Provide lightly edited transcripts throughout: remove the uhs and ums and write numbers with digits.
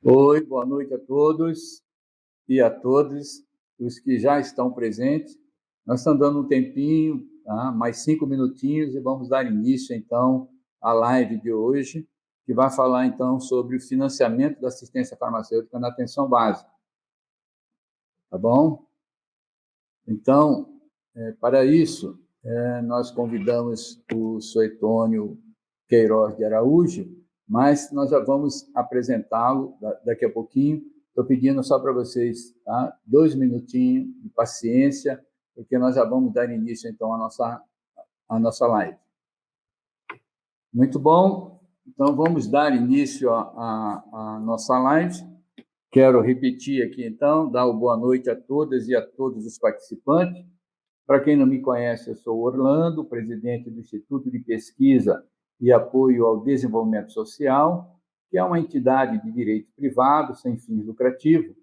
Oi, boa noite a todos e a todas os que já estão presentes. Nós estamos dando um tempinho, tá? Mais 5 minutinhos e vamos dar início, então, à live de hoje, que vai falar, então, sobre o financiamento da assistência farmacêutica na atenção básica. Tá bom? Então, para isso, nós convidamos o Suetônio Queiroz de Araújo, mas nós já vamos apresentá-lo daqui a pouquinho. Estou pedindo só para vocês, tá? 2 minutinhos de paciência, porque nós já vamos dar início, então, à nossa live. Muito bom. Então, vamos dar início à nossa live. Quero repetir aqui, então, dar uma boa noite a todas e a todos os participantes. Para quem não me conhece, eu sou Orlando, presidente do Instituto de Pesquisa e Apoio ao Desenvolvimento Social, que é uma entidade de direito privado, sem fins lucrativos,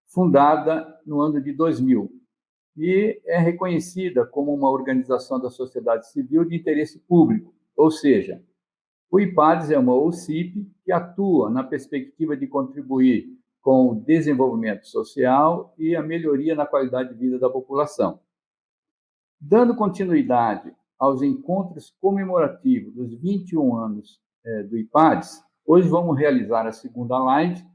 fundada no ano de 2000 e é reconhecida como uma organização da sociedade civil de interesse público, ou seja, o IPADES é uma OCIP que atua na perspectiva de contribuir com o desenvolvimento social e a melhoria na qualidade de vida da população. Dando continuidade aos encontros comemorativos dos 21 anos do IPADES, hoje vamos realizar a segunda live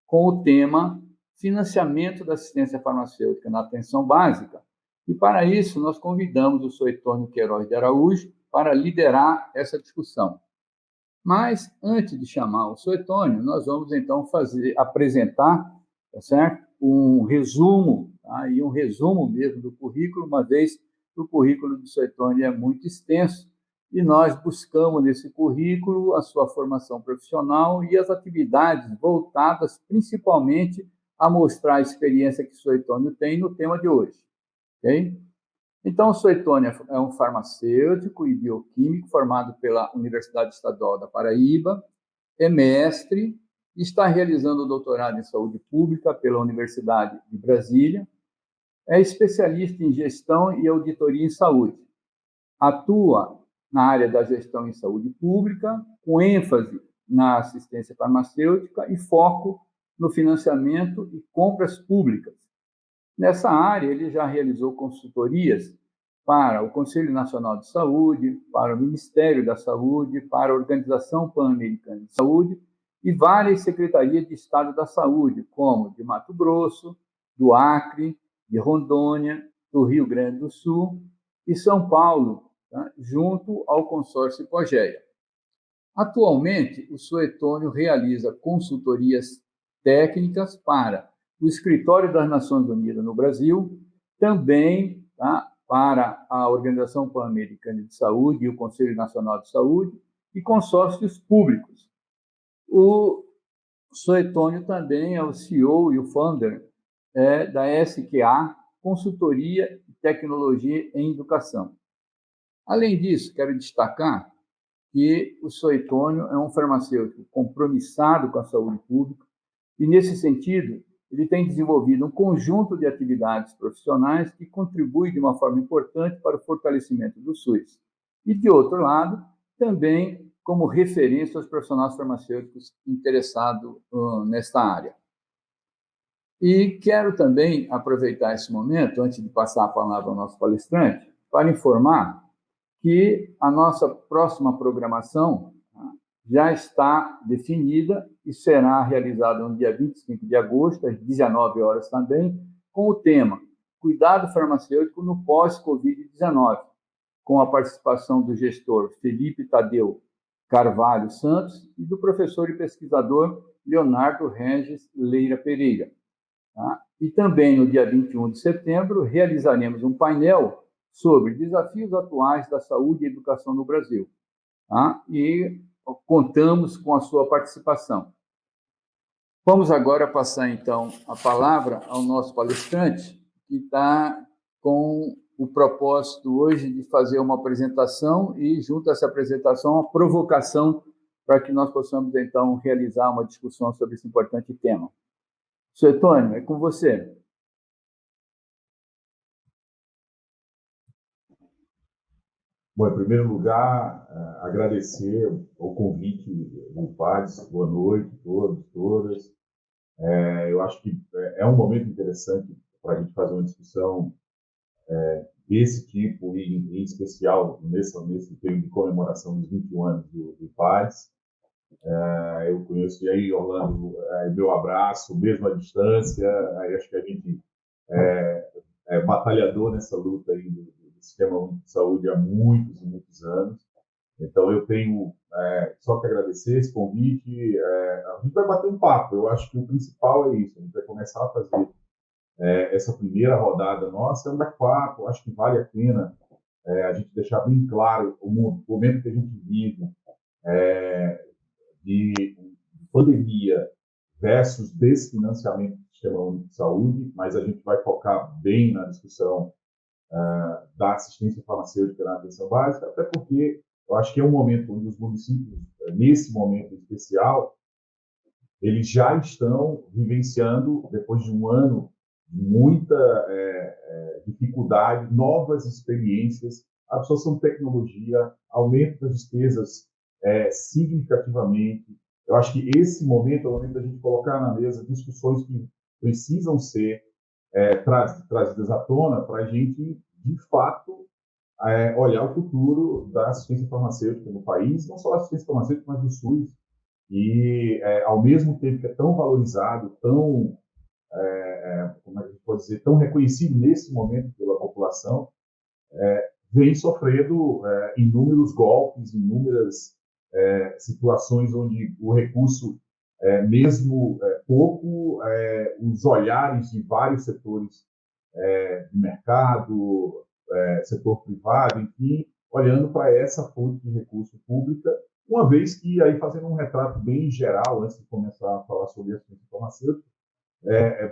com o tema Financiamento da Assistência Farmacêutica na Atenção Básica. E, para isso, nós convidamos o Suetônio Queiroz de Araújo para liderar essa discussão. Mas, antes de chamar o Suetônio, nós vamos, então, apresentar, tá certo? Um resumo, tá? E um resumo mesmo do currículo, uma vez que o currículo do Suetônio é muito extenso, e nós buscamos nesse currículo a sua formação profissional e as atividades voltadas principalmente a mostrar a experiência que o Suetônio tem no tema de hoje. Ok? Então, o Suetônio é um farmacêutico e bioquímico formado pela Universidade Estadual da Paraíba, é mestre e está realizando o doutorado em saúde pública pela Universidade de Brasília, é especialista em gestão e auditoria em saúde. Atua na área da gestão em saúde pública, com ênfase na assistência farmacêutica e foco no financiamento e compras públicas. Nessa área, ele já realizou consultorias para o Conselho Nacional de Saúde, para o Ministério da Saúde, para a Organização Pan-Americana de Saúde e várias secretarias de Estado da Saúde, como de Mato Grosso, do Acre, de Rondônia, do Rio Grande do Sul e São Paulo, tá? Junto ao consórcio Pogéia. Atualmente, o Suetônio realiza consultorias técnicas para o Escritório das Nações Unidas no Brasil, também, tá, para a Organização Pan-Americana de Saúde e o Conselho Nacional de Saúde e consórcios públicos. O Suetônio também é o CEO e o founder da SQA, Consultoria e Tecnologia em Educação. Além disso, quero destacar que o Suetônio é um farmacêutico compromissado com a saúde pública e, nesse sentido, ele tem desenvolvido um conjunto de atividades profissionais que contribuem de uma forma importante para o fortalecimento do SUS. E, de outro lado, também como referência aos profissionais farmacêuticos interessados nesta área. E quero também aproveitar esse momento, antes de passar a palavra ao nosso palestrante, para informar que a nossa próxima programação já está definida e será realizada no dia 25 de agosto, às 19 horas também, com o tema Cuidado Farmacêutico no Pós-Covid-19, com a participação do gestor Felipe Tadeu Carvalho Santos e do professor e pesquisador Leonardo Regis Leira Pereira. Tá? E também, no dia 21 de setembro, realizaremos um painel sobre desafios atuais da saúde e educação no Brasil. Tá? E contamos com a sua participação. Vamos agora passar, então, a palavra ao nosso palestrante, que está com o propósito hoje de fazer uma apresentação e, junto a essa apresentação, uma provocação para que nós possamos, então, realizar uma discussão sobre esse importante tema. Suetônio, é com você. Bom, em primeiro lugar, agradecer o convite do IPADES. Boa noite a todos, todas. Eu acho que é um momento interessante para a gente fazer uma discussão desse tipo, e em especial nesse período de comemoração dos 21 anos do IPADS. Eu conheço, e aí, Orlando, meu abraço, mesmo à distância. Acho que a gente é batalhador nessa luta aí do Sistema Único de Saúde há muitos e muitos anos. Então, eu tenho só que agradecer esse convite. A gente vai bater um papo. Eu acho que o principal é isso. A gente vai começar a fazer essa primeira rodada nossa, é um bate-papo. Acho que vale a pena a gente deixar bem claro o momento que a gente vive de pandemia versus desfinanciamento do Sistema Único de Saúde, mas a gente vai focar bem na discussão da assistência farmacêutica na atenção básica, até porque eu acho que é um momento onde os municípios, nesse momento especial, eles já estão vivenciando, depois de um ano de muita dificuldade, novas experiências, absorção de tecnologia, aumento das despesas significativamente. Eu acho que esse momento é o momento da gente colocar na mesa discussões que precisam ser trazidas à tona para a gente, de fato, olhar o futuro da assistência farmacêutica no país, não só a assistência farmacêutica, mas do SUS. E, ao mesmo tempo que é tão valorizado, tão, como é que a gente pode dizer, tão reconhecido nesse momento pela população, vem sofrendo inúmeros golpes, inúmeras situações onde o recurso, mesmo pouco, os olhares de vários setores de mercado, setor privado, enfim, olhando para essa fonte de recurso pública, uma vez que, aí fazendo um retrato bem geral, antes de começar a falar sobre a assistência farmacêutica,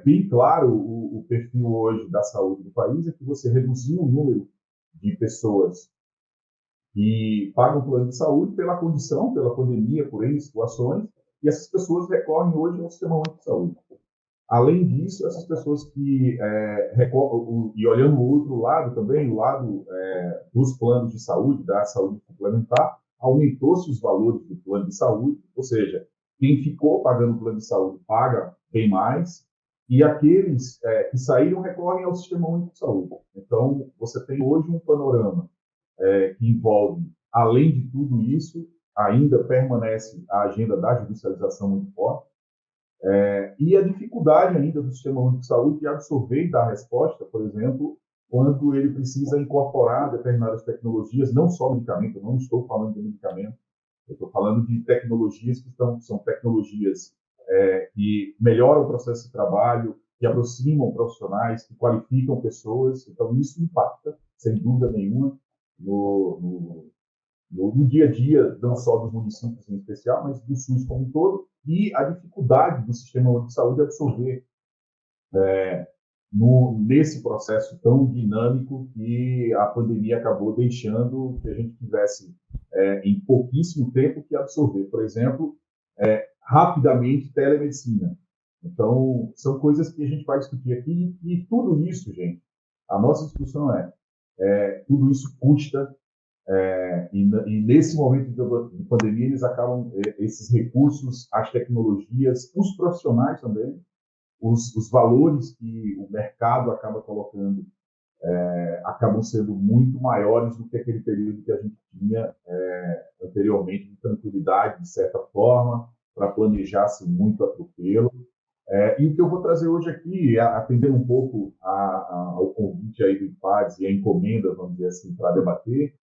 bem claro o perfil hoje da saúde do país, é que você reduziu o número de pessoas que pagam plano de saúde pela condição, pela pandemia, por N situações, e essas pessoas recorrem hoje ao Sistema Único de Saúde. Além disso, essas pessoas que recorrem, e olhando o outro lado também, o lado dos planos de saúde, da saúde complementar, aumentou-se os valores do plano de saúde, ou seja, quem ficou pagando o plano de saúde paga bem mais, e aqueles que saíram recorrem ao Sistema Único de Saúde. Então, você tem hoje um panorama que envolve, além de tudo isso, ainda permanece a agenda da judicialização muito forte, e a dificuldade ainda do Sistema Único de Saúde de absorver e dar resposta, por exemplo, quando ele precisa incorporar determinadas tecnologias, não só medicamento, eu não estou falando de medicamento, eu estou falando de tecnologias que são tecnologias que melhoram o processo de trabalho, que aproximam profissionais, que qualificam pessoas. Então, isso impacta, sem dúvida nenhuma, no dia a dia, não só dos municípios em especial, mas do SUS como um todo, e a dificuldade do Sistema Único de Saúde absorver nesse processo tão dinâmico que a pandemia acabou deixando que a gente tivesse, em pouquíssimo tempo, que absorver. Por exemplo, rapidamente, telemedicina. Então, são coisas que a gente vai discutir aqui, e tudo isso, gente, a nossa discussão tudo isso custa, e nesse momento de pandemia, eles acabam, esses recursos, as tecnologias, os profissionais também, os valores que o mercado acaba colocando acabam sendo muito maiores do que aquele período que a gente tinha anteriormente de tranquilidade, de certa forma, para planejar sem muito atropelo. E o que eu vou trazer hoje aqui, atendendo um pouco ao convite aí do IPADS e a encomenda, vamos dizer assim, para debater,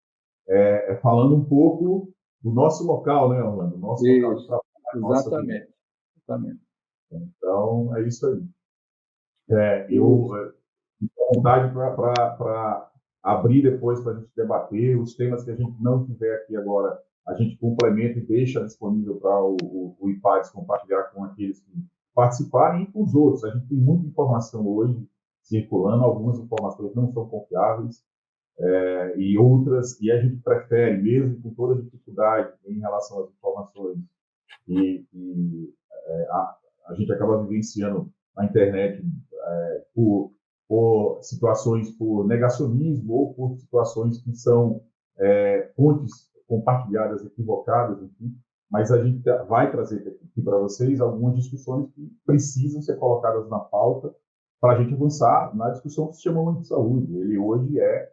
falando um pouco do nosso local, né, Orlando? Nosso local de trabalho. Exatamente. Exatamente. Então, é isso aí. Eu tenho vontade para abrir depois para a gente debater os temas que a gente não tiver aqui agora, a gente complementa e deixa disponível para o IPADS compartilhar com aqueles que participarem e com os outros. A gente tem muita informação hoje circulando, algumas informações não são confiáveis, e outras, e a gente prefere, mesmo com toda a dificuldade em relação às informações, e a gente acaba vivenciando na internet por situações por negacionismo ou por situações que são fontes compartilhadas equivocadas, enfim. mas a gente vai trazer aqui para vocês algumas discussões que precisam ser colocadas na pauta para a gente avançar na discussão do Sistema Único de Saúde. Ele hoje é,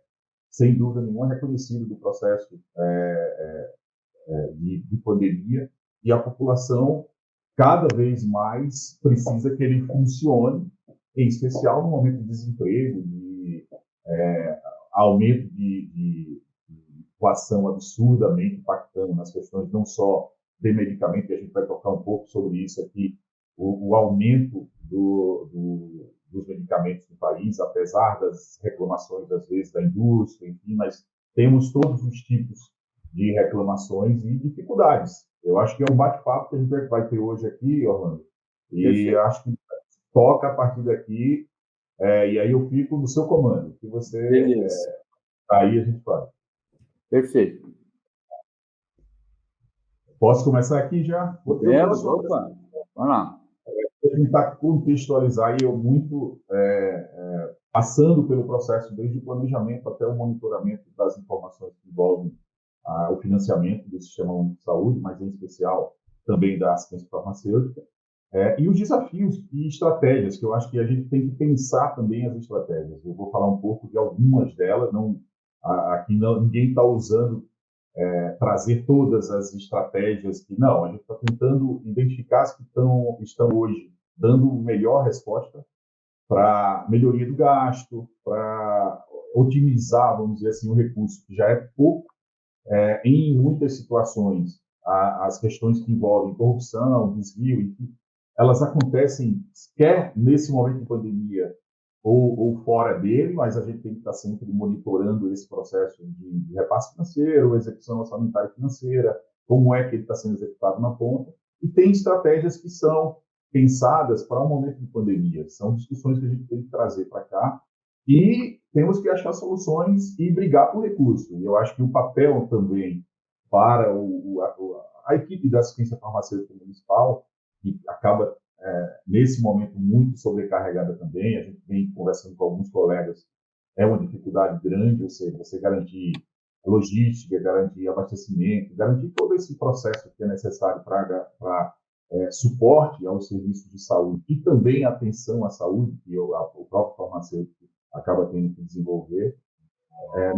sem dúvida nenhuma, reconhecido do processo de pandemia, e a população cada vez mais precisa que ele funcione, em especial no momento de desemprego, de aumento de inflação absurdamente impactando nas questões não só de medicamento, e a gente vai tocar um pouco sobre isso aqui, o aumento dos medicamentos no país, apesar das reclamações, às vezes, da indústria, enfim, mas temos todos os tipos de reclamações e dificuldades. Eu acho que é um bate-papo que a gente vai ter hoje aqui, Orlando, e acho que toca a partir daqui, e aí eu fico no seu comando, que você aí a gente fala. Perfeito. Posso começar aqui já? Podemos, opa, vamos lá. Vou tentar contextualizar, e eu muito passando pelo processo desde o planejamento até o monitoramento das informações que envolvem o financiamento do Sistema Único de Saúde, mas em especial também da assistência farmacêutica, e os desafios e estratégias, que eu acho que a gente tem que pensar também as estratégias. Eu vou falar um pouco de algumas delas, aqui ninguém está usando trazer todas as estratégias que não, a gente está tentando identificar as que estão hoje dando melhor resposta para melhoria do gasto, para otimizar, vamos dizer assim, o recurso que já é pouco. Em muitas situações, as questões que envolvem corrupção, desvio, enfim, elas acontecem quer nesse momento de pandemia ou fora dele, mas a gente tem que estar sempre monitorando esse processo de repasse financeiro, execução orçamentária financeira, como é que ele está sendo executado na ponta, e tem estratégias que são pensadas para o momento de pandemia. São discussões que a gente tem que trazer para cá e temos que achar soluções e brigar por recurso. E eu acho que o papel também para a equipe da assistência farmacêutica municipal, que acaba nesse momento muito sobrecarregada também, a gente vem conversando com alguns colegas, é uma dificuldade grande, ou seja, você garantir logística, garantir abastecimento, garantir todo esse processo que é necessário para suporte aos serviços de saúde e também atenção à saúde, que o próprio farmacêutico acaba tendo que desenvolver.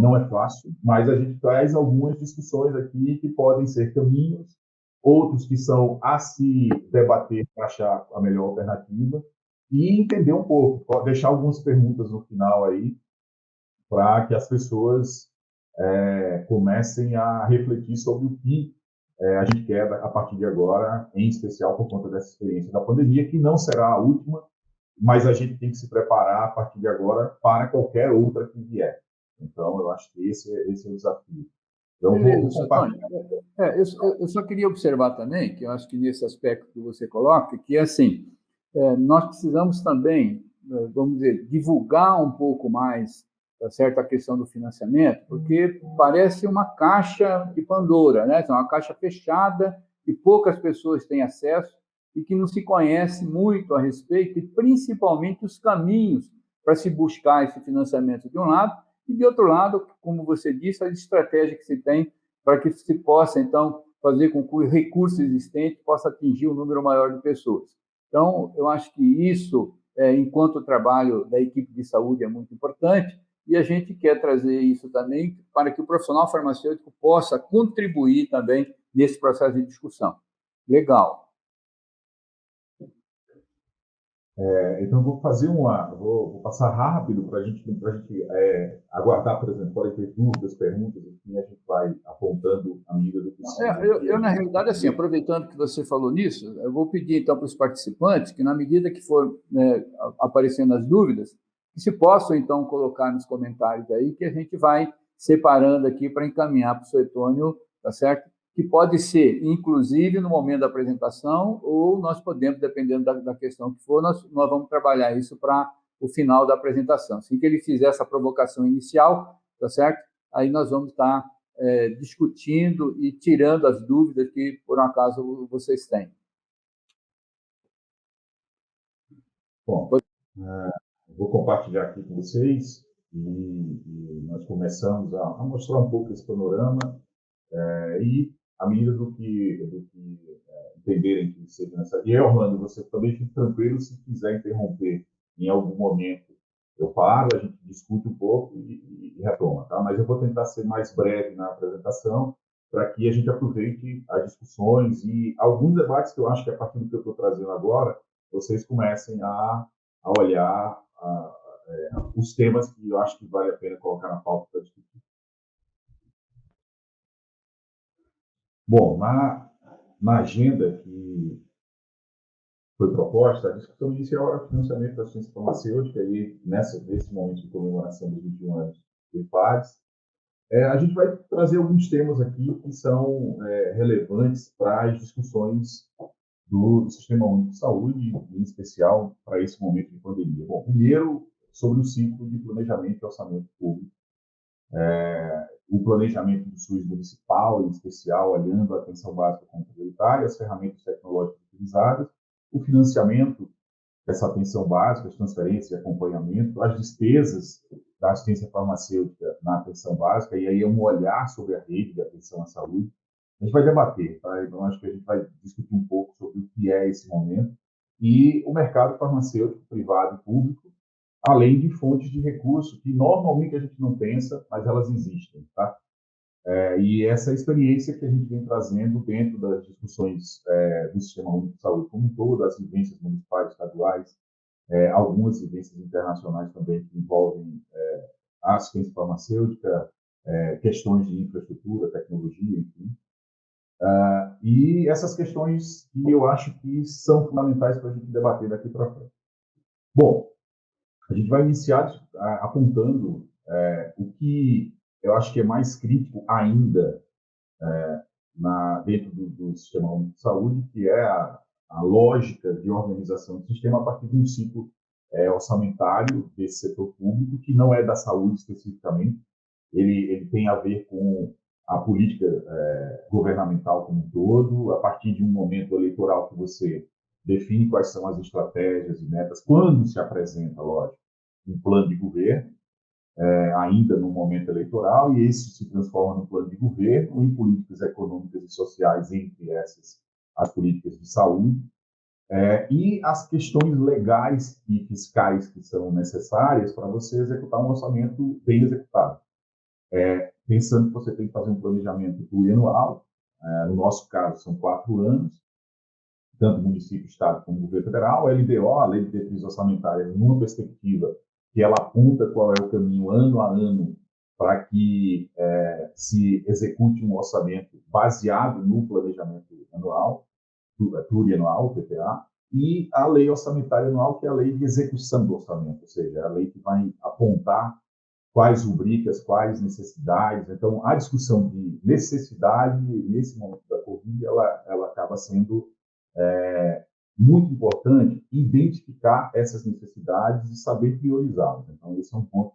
Não é fácil, mas a gente traz algumas discussões aqui que podem ser caminhos, outros que são a se debater para achar a melhor alternativa e entender um pouco, deixar algumas perguntas no final aí para que as pessoas comecem a refletir sobre o que a gente quer a partir de agora, em especial por conta dessa experiência da pandemia, que não será a última, mas a gente tem que se preparar a partir de agora para qualquer outra que vier. Então, eu acho que esse é o desafio. Então, beleza, Antônio. Eu só queria observar também, que eu acho que nesse aspecto que você coloca, que é assim, nós precisamos também, vamos dizer, divulgar um pouco mais, tá certo, a questão do financiamento, porque parece uma caixa de Pandora, né? É uma caixa fechada que poucas pessoas têm acesso e que não se conhece muito a respeito, e principalmente os caminhos para se buscar esse financiamento de um lado, e, de outro lado, como você disse, a estratégia que se tem para que se possa, então, fazer com que o recurso existente possa atingir um número maior de pessoas. Então, eu acho que isso, enquanto o trabalho da equipe de saúde é muito importante, e a gente quer trazer isso também para que o profissional farmacêutico possa contribuir também nesse processo de discussão. Legal. Então, vou fazer vou passar rápido para a gente aguardar, por exemplo, podem ter dúvidas, perguntas, enfim, a gente vai apontando à medida do possível. Na realidade, assim, aproveitando que você falou nisso, eu vou pedir, então, para os participantes que, na medida que for aparecendo as dúvidas, que se possam, então, colocar nos comentários aí, que a gente vai separando aqui para encaminhar para o Suetônio, tá certo? Que pode ser, inclusive, no momento da apresentação, ou nós podemos, dependendo da questão que for, nós vamos trabalhar isso para o final da apresentação. Assim que ele fizer essa provocação inicial, tá certo? Aí nós vamos estar discutindo e tirando as dúvidas que, por um acaso, vocês têm. Bom, vou compartilhar aqui com vocês e nós começamos a mostrar um pouco esse panorama e à medida do que entenderem que seja necessário. E aí, Orlando, você também fique tranquilo se quiser interromper em algum momento. Eu paro, a gente discute um pouco e retoma, tá? Mas eu vou tentar ser mais breve na apresentação para que a gente aproveite as discussões e alguns debates que eu acho que a partir do que eu estou trazendo agora, vocês comecem a olhar os temas que eu acho que vale a pena colocar na pauta para discutir. Bom, na agenda que foi proposta, a discussão inicial era o financiamento da ciência farmacêutica, e nesse momento de comemoração dos 21 anos do IPADS, a gente vai trazer alguns temas aqui que são relevantes para as discussões do Sistema Único de Saúde, em especial para esse momento de pandemia. Bom, primeiro, sobre o ciclo de planejamento e orçamento público. O planejamento do SUS municipal, em especial, olhando a atenção básica como prioritária, as ferramentas tecnológicas utilizadas, o financiamento dessa atenção básica, as transferências e acompanhamento, as despesas da assistência farmacêutica na atenção básica, e aí é um olhar sobre a rede de atenção à saúde. A gente vai debater, tá? Então, acho que a gente vai discutir um pouco sobre o que é esse momento e o mercado farmacêutico privado e público, além de fontes de recurso que normalmente a gente não pensa, mas elas existem, tá? E essa experiência que a gente vem trazendo dentro das discussões do Sistema Único de Saúde como um todo, as vivências municipais, estaduais, algumas vivências internacionais também que envolvem a assistência farmacêutica, questões de infraestrutura, tecnologia, enfim. E essas questões que eu acho que são fundamentais para a gente debater daqui para frente. Bom, a gente vai iniciar apontando o que eu acho que é mais crítico ainda dentro do Sistema Único de Saúde, que é a lógica de organização do sistema a partir de um ciclo orçamentário desse setor público, que não é da saúde especificamente, ele tem a ver com a política governamental como um todo, a partir de um momento eleitoral que você define quais são as estratégias e metas, quando se apresenta, lógico, um plano de governo, ainda no momento eleitoral, e isso se transforma num plano de governo, em políticas econômicas e sociais, entre essas as políticas de saúde, e as questões legais e fiscais que são necessárias para você executar um orçamento bem executado. Pensando que você tem que fazer um planejamento plurianual, no nosso caso são 4 anos, tanto município, estado como governo federal, a LDO, a Lei de Diretrizes Orçamentárias, numa perspectiva que ela aponta qual é o caminho ano a ano para que se execute um orçamento baseado no planejamento anual, plurianual, PPA, e a lei orçamentária anual, que é a lei de execução do orçamento, ou seja, a lei que vai apontar quais rubricas, quais necessidades. Então, a discussão de necessidade, nesse momento da Covid, ela acaba sendo muito importante identificar essas necessidades e saber priorizá-las. Então, esse é um ponto,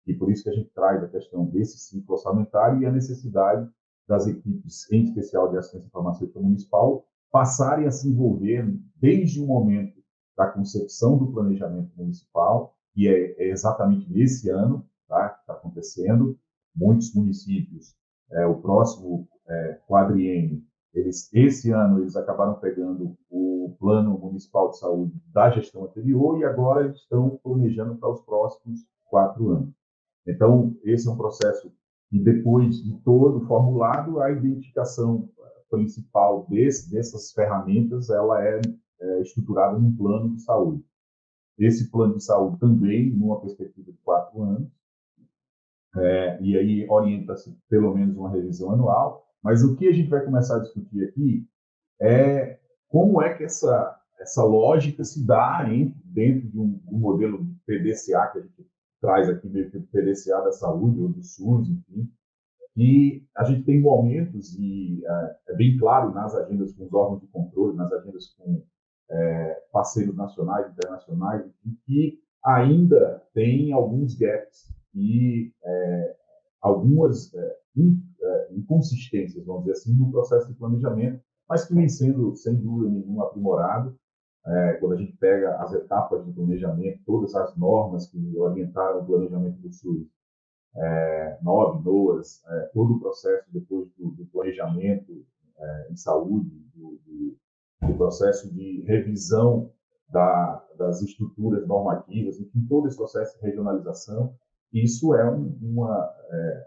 e por isso que a gente traz a questão desse ciclo orçamentário e a necessidade das equipes, em especial de assistência farmacêutica municipal, passarem a se envolver desde o momento da concepção do planejamento municipal, que é exatamente nesse ano, tá, que está acontecendo. Muitos municípios, o próximo quadriênio, esse ano eles acabaram pegando o plano municipal de saúde da gestão anterior e agora eles estão planejando para os próximos 4 anos. Então, esse é um processo que, depois de todo formulado, a identificação principal dessas ferramentas ela é estruturada num plano de saúde. Esse plano de saúde também, numa perspectiva de 4 anos, e aí orienta-se pelo menos uma revisão anual, mas o que a gente vai começar a discutir aqui é como é que essa lógica se dá dentro de um modelo PDCA, que a gente traz aqui, meio que o PDCA da saúde, ou do SUS, enfim, e a gente tem momentos, e é bem claro nas agendas com os órgãos de controle, nas agendas com parceiros nacionais e internacionais, que ainda tem alguns gaps e algumas inconsistências, vamos dizer assim, no processo de planejamento, mas que vem sendo, sem dúvida nenhuma, aprimorado. Quando a gente pega as etapas de planejamento, todas as normas que orientaram o planejamento do SUS, NOB, NOAS, todo o processo depois do planejamento, em saúde, do processo de revisão das estruturas normativas, enfim, todo esse processo de regionalização. Isso é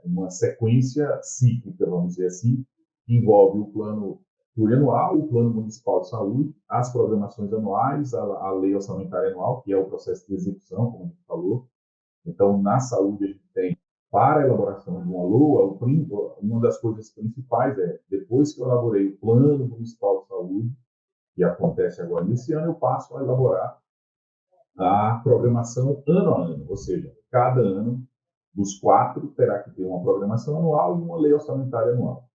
uma sequência cíclica, vamos dizer assim, que envolve o plano plurianual, o plano municipal de saúde, as programações anuais, a lei orçamentária anual, que é o processo de execução, como a gente falou. Então, na saúde, a gente tem, para a elaboração de uma LOA, uma das coisas principais é, depois que eu elaborei o plano municipal de saúde, que acontece agora nesse ano, eu passo a elaborar a programação ano a ano, ou seja, cada ano dos 4 terá que ter uma programação anual e uma lei orçamentária anual.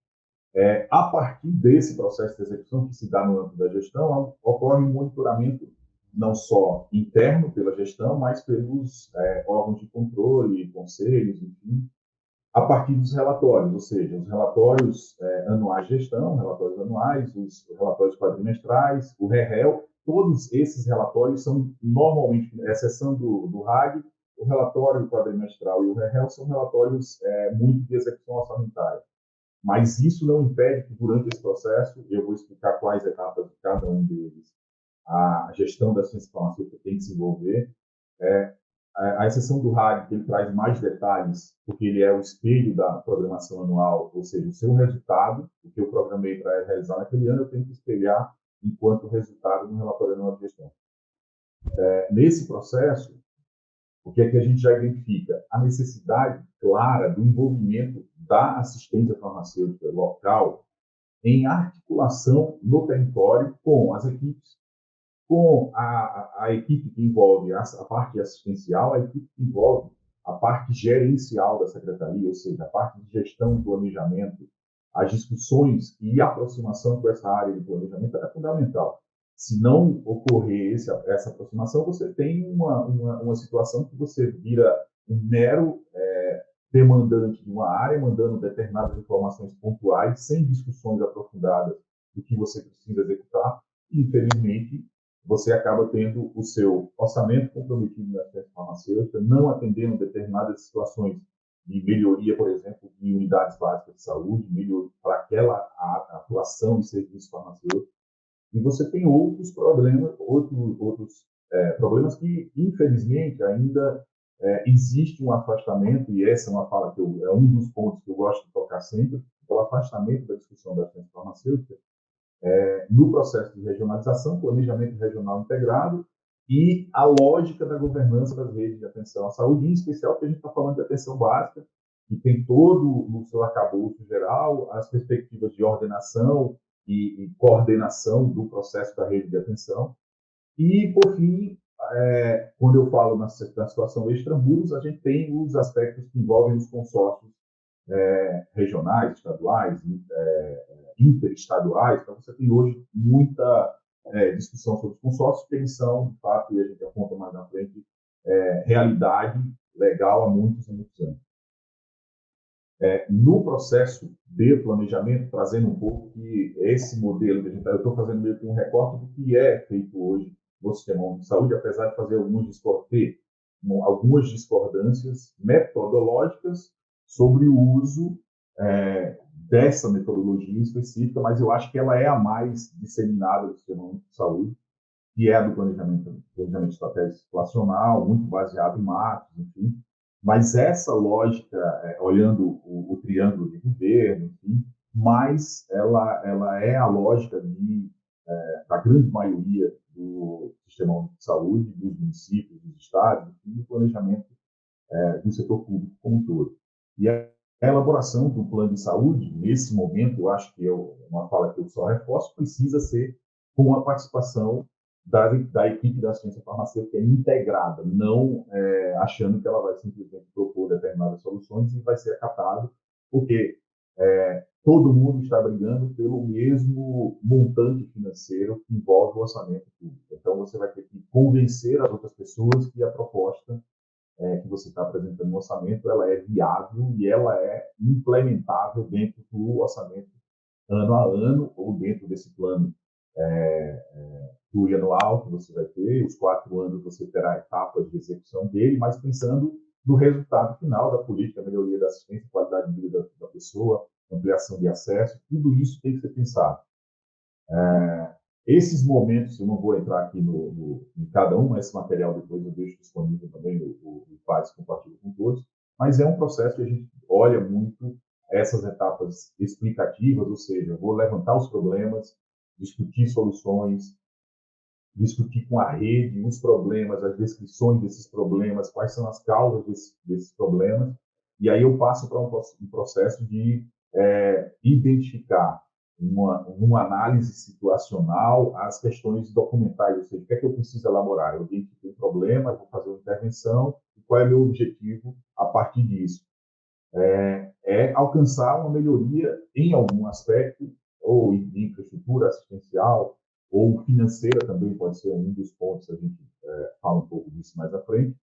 A partir desse processo de execução que se dá no âmbito da gestão, ocorre um monitoramento não só interno pela gestão, mas pelos órgãos de controle, conselhos, enfim, a partir dos relatórios, ou seja, os relatórios anuais de gestão, relatórios anuais, os relatórios quadrimestrais, o REREL, todos esses relatórios são normalmente, exceção do RAG, o relatório quadrimestral e o REREL são relatórios muito de execução orçamentária. Mas isso não impede que, durante esse processo, eu vou explicar quais etapas de cada um deles a gestão da ciência farmacêutica tem que se envolver. A exceção do RAG, que ele traz mais detalhes, porque ele é o espelho da programação anual, ou seja, o seu resultado, o que eu programei para realizar naquele ano, eu tenho que espelhar enquanto resultado no relatório anual de gestão. Nesse processo, o que é que a gente já identifica? A necessidade clara do envolvimento da assistência farmacêutica local em articulação no território com as equipes, com a equipe que envolve a parte assistencial, a equipe que envolve a parte gerencial da secretaria, ou seja, a parte de gestão e planejamento, as discussões e a aproximação com essa área de planejamento é fundamental. Se não ocorrer essa aproximação, você tem uma situação que você vira um mero demandante de uma área, mandando determinadas informações pontuais, sem discussões aprofundadas do que você precisa executar, e, infelizmente, você acaba tendo o seu orçamento comprometido na assistência farmacêutica, não atendendo determinadas situações de melhoria, por exemplo, de unidades básicas de saúde, melhoria para aquela atuação de serviço farmacêutico. E você tem outros problemas, problemas que, infelizmente, ainda existe um afastamento, e essa é uma fala que é um dos pontos que eu gosto de tocar sempre, é o afastamento da discussão da ciência farmacêutica no processo de regionalização, planejamento regional integrado e a lógica da governança das redes de atenção à saúde, em especial porque a gente está falando de atenção básica, que tem todo no seu arcabouço geral as perspectivas de ordenação e coordenação do processo da rede de atenção. E, por fim, quando eu falo na situação extramuros, a gente tem os aspectos que envolvem os consórcios regionais, estaduais, interestaduais. Então, você tem hoje muita discussão sobre os consórcios, que eles são, de fato, e a gente aponta mais na frente, realidade legal há muitos e muitos anos. No processo de planejamento, trazendo um pouco que esse modelo que eu estou fazendo meio que um recorte do que é feito hoje no Sistema Único de Saúde, apesar de fazer algumas discordâncias metodológicas sobre o uso dessa metodologia específica, mas eu acho que ela é a mais disseminada do Sistema Único de Saúde, que é a do planejamento estratégico situacional, muito baseado em mapas, enfim. Mas essa lógica, olhando o triângulo de governo, enfim, mas ela é a lógica da grande maioria do Sistema Único de Saúde, dos municípios, dos estados, e do planejamento do setor público como um todo. E a elaboração do plano de saúde, nesse momento, eu acho que é uma fala que eu só reforço, precisa ser com a participação da equipe da assistência farmacêutica integrada, não achando que ela vai simplesmente propor determinadas soluções e vai ser acatado, porque todo mundo está brigando pelo mesmo montante financeiro que envolve o orçamento público. Então, você vai ter que convencer as outras pessoas que a proposta que você está apresentando no orçamento, ela é viável e ela é implementável dentro do orçamento ano a ano ou dentro desse plano plurianual que você vai ter. Os 4 anos você terá etapas de execução dele, mas pensando no resultado final da política, melhoria da assistência, qualidade de vida da pessoa, ampliação de acesso, tudo isso tem que ser pensado. Esses momentos, eu não vou entrar aqui em cada um, esse material depois eu deixo disponível também, o Faz compartilha com todos, mas é um processo que a gente olha muito essas etapas explicativas, ou seja, eu vou levantar os problemas, discutir soluções, discutir com a rede os problemas, as descrições desses problemas, quais são as causas desses problemas, e aí eu passo para um processo de identificar uma análise situacional as questões documentais, ou seja, o que é que eu preciso elaborar? Eu identifico um problema, eu vou fazer uma intervenção, e qual é o meu objetivo a partir disso? Alcançar uma melhoria em algum aspecto, ou de infraestrutura assistencial, ou financeira também pode ser um dos pontos, a gente fala um pouco disso mais à frente,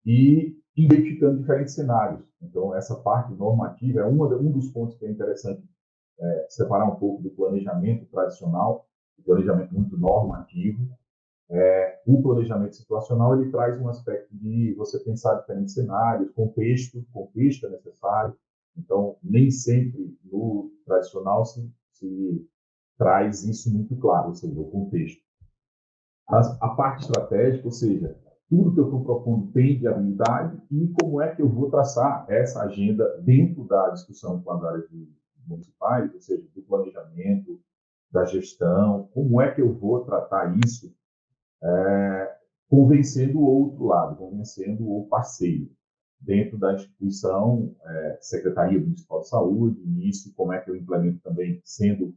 e identificando diferentes cenários. Então, essa parte normativa é um dos pontos que é interessante separar um pouco do planejamento tradicional, do planejamento muito normativo. O planejamento situacional ele traz um aspecto de você pensar diferentes cenários, contexto é necessário. Então, nem sempre no tradicional se traz isso muito claro, ou seja, o contexto. A parte estratégica, ou seja, tudo que eu estou propondo tem viabilidade e como é que eu vou traçar essa agenda dentro da discussão com as áreas municipais, ou seja, do planejamento, da gestão, como é que eu vou tratar isso convencendo o outro lado, convencendo o parceiro dentro da instituição, Secretaria Municipal de Saúde, e isso como é que eu implemento também, sendo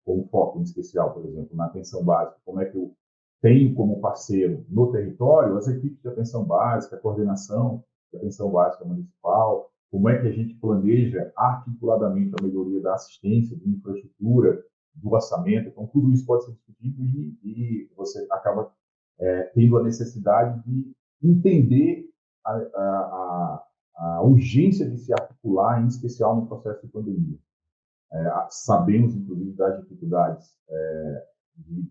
com um foco em especial, por exemplo, na atenção básica, como é que eu tenho como parceiro no território as equipes de atenção básica, a coordenação de atenção básica municipal, como é que a gente planeja articuladamente a melhoria da assistência, de infraestrutura, do orçamento. Então, tudo isso pode ser discutido e você acaba tendo a necessidade de entender a urgência de se articular, em especial no processo de pandemia. Sabemos, inclusive, das dificuldades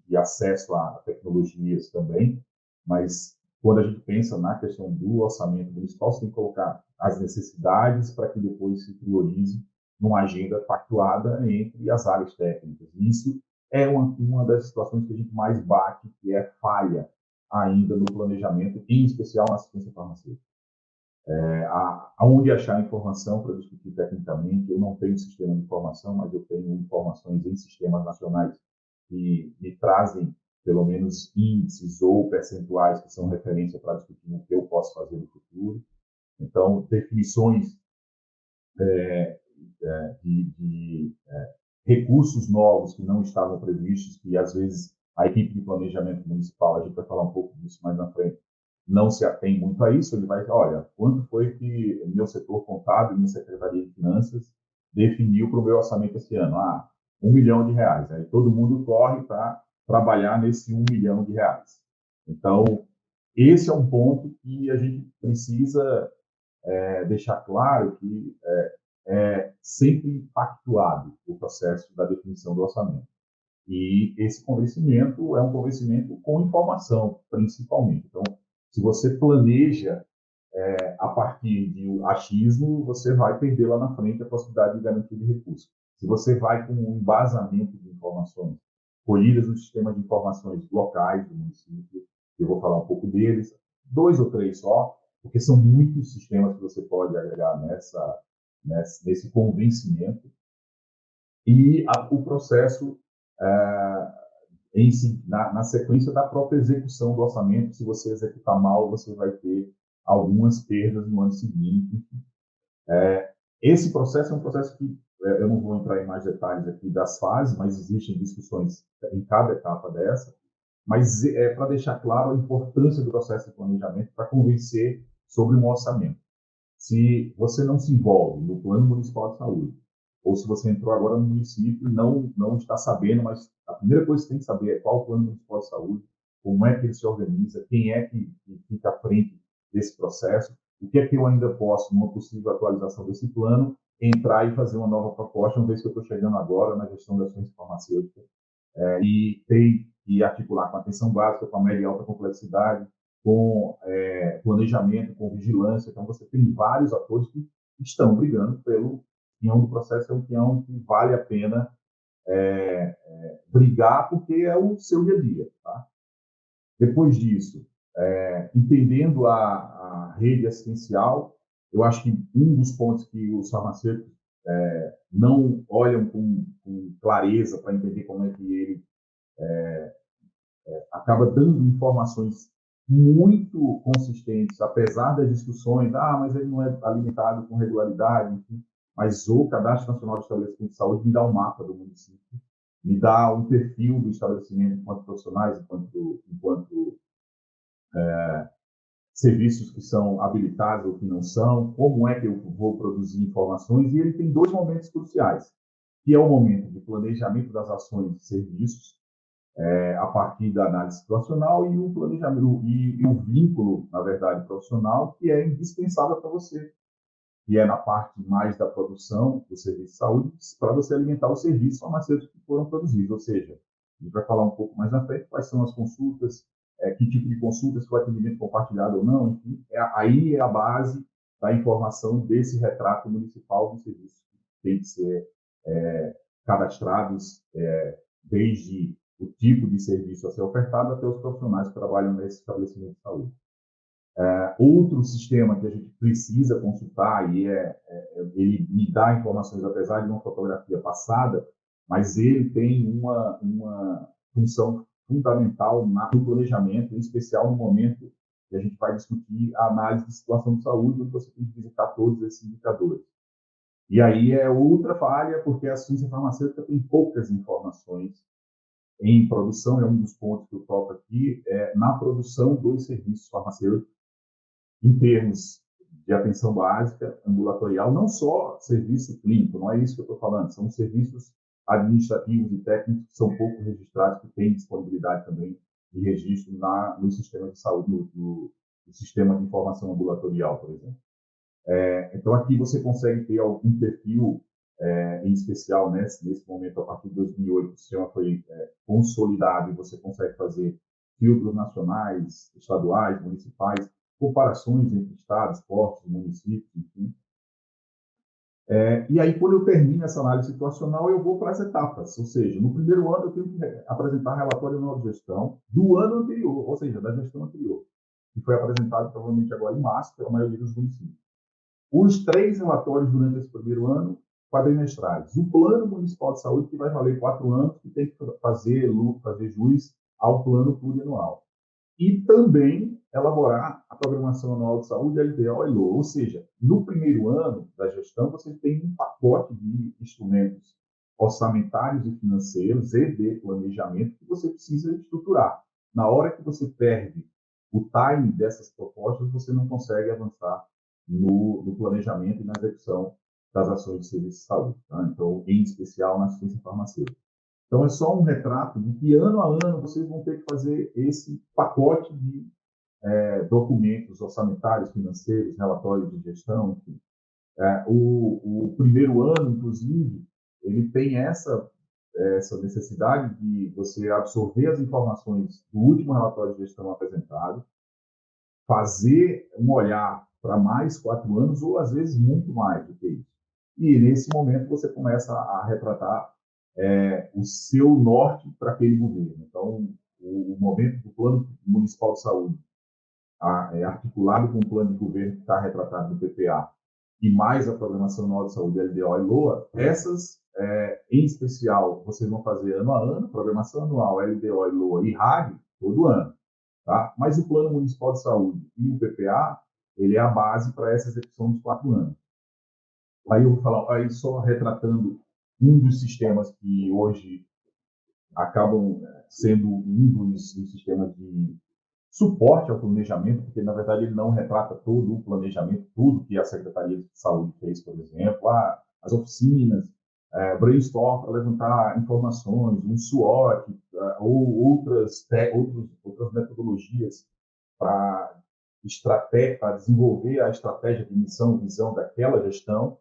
de acesso a tecnologias também, mas quando a gente pensa na questão do orçamento municipal, você tem que colocar as necessidades para que depois se priorize numa agenda pactuada entre as áreas técnicas. E isso é uma das situações que a gente mais bate, que é falha ainda no planejamento, em especial na assistência farmacêutica. Aonde achar informação para discutir tecnicamente? Eu não tenho sistema de informação, mas eu tenho informações em sistemas nacionais que me trazem, pelo menos, índices ou percentuais que são referência para discutir o que eu posso fazer no futuro. Então, definições de recursos novos que não estavam previstos, que às vezes a equipe de planejamento municipal, a gente vai falar um pouco disso mais na frente, não se atém muito a isso. Ele vai, olha, quanto foi que meu setor contábil, minha Secretaria de Finanças, definiu para o meu orçamento esse ano? R$1 milhão. Aí todo mundo corre para trabalhar nesse R$1 milhão. Então, esse é um ponto que a gente precisa deixar claro que é sempre pactuado o processo da definição do orçamento. E esse convencimento é um convencimento com informação, principalmente. Então, se você planeja a partir de achismo, você vai perder lá na frente a possibilidade de garantia de recursos. Se você vai com um embasamento de informações colhidas no sistema de informações locais do município, eu vou falar um pouco deles, 2 ou 3 só, porque são muitos sistemas que você pode agregar nesse convencimento. E o processo na sequência da própria execução do orçamento, se você executar mal, você vai ter algumas perdas no ano seguinte. Esse processo é um processo que eu não vou entrar em mais detalhes aqui das fases, mas existem discussões em cada etapa dessa, mas para deixar claro a importância do processo de planejamento para convencer sobre um orçamento. Se você não se envolve no Plano Municipal de Saúde, ou se você entrou agora no município e não está sabendo, mas a primeira coisa que você tem que saber é qual o Plano Municipal de Saúde, como é que ele se organiza, quem é que fica à frente desse processo, o que é que eu ainda posso, numa possível atualização desse plano, entrar e fazer uma nova proposta, uma vez que eu estou chegando agora na gestão da ciência farmacêutica, e tem que articular com atenção básica, com a média e alta complexidade, com planejamento, com vigilância. Então, você tem vários atores que estão brigando pelo peão do processo é um peão que vale a pena brigar, porque é o seu dia a dia. Tá? Depois disso, entendendo a rede assistencial, eu acho que um dos pontos que os farmacêuticos não olham com clareza para entender como é que ele acaba dando informações muito consistentes, apesar das discussões, mas ele não é alimentado com regularidade, enfim, mas o Cadastro Nacional de Estabelecimento de Saúde me dá um mapa do município, me dá um perfil do estabelecimento enquanto profissionais, enquanto serviços que são habilitados ou que não são, como é que eu vou produzir informações, e ele tem dois momentos cruciais, que é o momento de planejamento das ações e serviços, a partir da análise situacional, e o planejamento e o vínculo, na verdade, profissional, que é indispensável para você, que é na parte mais da produção do serviço de saúde, para você alimentar os serviços farmacêuticos que foram produzidos. Ou seja, a gente vai falar um pouco mais na frente quais são as consultas, que tipo de consultas, se o atendimento compartilhado ou não, enfim, aí é a base da informação desse retrato municipal dos serviços que tem que ser cadastrados, desde o tipo de serviço a ser ofertado até os profissionais que trabalham nesse estabelecimento de saúde. Outro sistema que a gente precisa consultar, e ele me dá informações, apesar de uma fotografia passada, mas ele tem uma função fundamental no planejamento, em especial no momento que a gente vai discutir a análise de situação de saúde, onde você tem que visitar todos esses indicadores. E aí é outra falha, porque a ciência farmacêutica tem poucas informações em produção, é um dos pontos que eu toco aqui, na produção dos serviços farmacêuticos, em termos de atenção básica, ambulatorial, não só serviço clínico, não é isso que eu estou falando, são serviços administrativos e técnicos que são pouco registrados, que têm disponibilidade também de registro no sistema de saúde, no sistema de informação ambulatorial, por exemplo. Então, aqui você consegue ter algum perfil, em especial nesse momento, a partir de 2008, o sistema foi consolidado e você consegue fazer filtros nacionais, estaduais, municipais, comparações entre estados, portos, municípios, enfim. E aí, quando eu termino essa análise situacional, eu vou para as etapas, ou seja, no primeiro ano eu tenho que apresentar relatório anual de gestão do ano anterior, ou seja, da gestão anterior, que foi apresentado provavelmente agora em março pela maioria dos municípios. Os 3 relatórios durante esse primeiro ano, quadrimestrais. O Plano Municipal de Saúde, que vai valer 4 anos, que tem que fazer jus ao plano plurianual. E também elaborar a Programação Anual de Saúde, LDO e LOA. Ou seja, no primeiro ano da gestão, você tem um pacote de instrumentos orçamentários e financeiros e de planejamento que você precisa estruturar. Na hora que você perde o time dessas propostas, você não consegue avançar no planejamento e na execução das ações de serviço de saúde. Tá? Então, em especial na assistência farmacêutica. Então, é só um retrato de que, ano a ano, vocês vão ter que fazer esse pacote de documentos orçamentários, financeiros, relatórios de gestão, enfim. O primeiro ano, inclusive, ele tem essa necessidade de você absorver as informações do último relatório de gestão apresentado, fazer um olhar para mais 4 anos, ou às vezes muito mais do que isso. E nesse momento você começa a retratar o seu norte para aquele governo. Então, o momento do Plano Municipal de Saúde, articulado com o plano de governo que está retratado no PPA, e mais a Programação Anual de Saúde, LDO e LOA, essas, em especial, vocês vão fazer ano a ano, Programação Anual, LDO e LOA e RAG, todo ano. Tá? Mas o Plano Municipal de Saúde e o PPA, ele é a base para essa execução dos 4 anos. Aí eu vou falar, aí só retratando um dos sistemas que hoje acabam sendo um dos sistemas de suporte ao planejamento, porque, na verdade, ele não retrata todo o planejamento, tudo que a Secretaria de Saúde fez, por exemplo, as oficinas, brainstorm para levantar informações, um SWOT, ou outras metodologias para desenvolver a estratégia de missão e visão daquela gestão,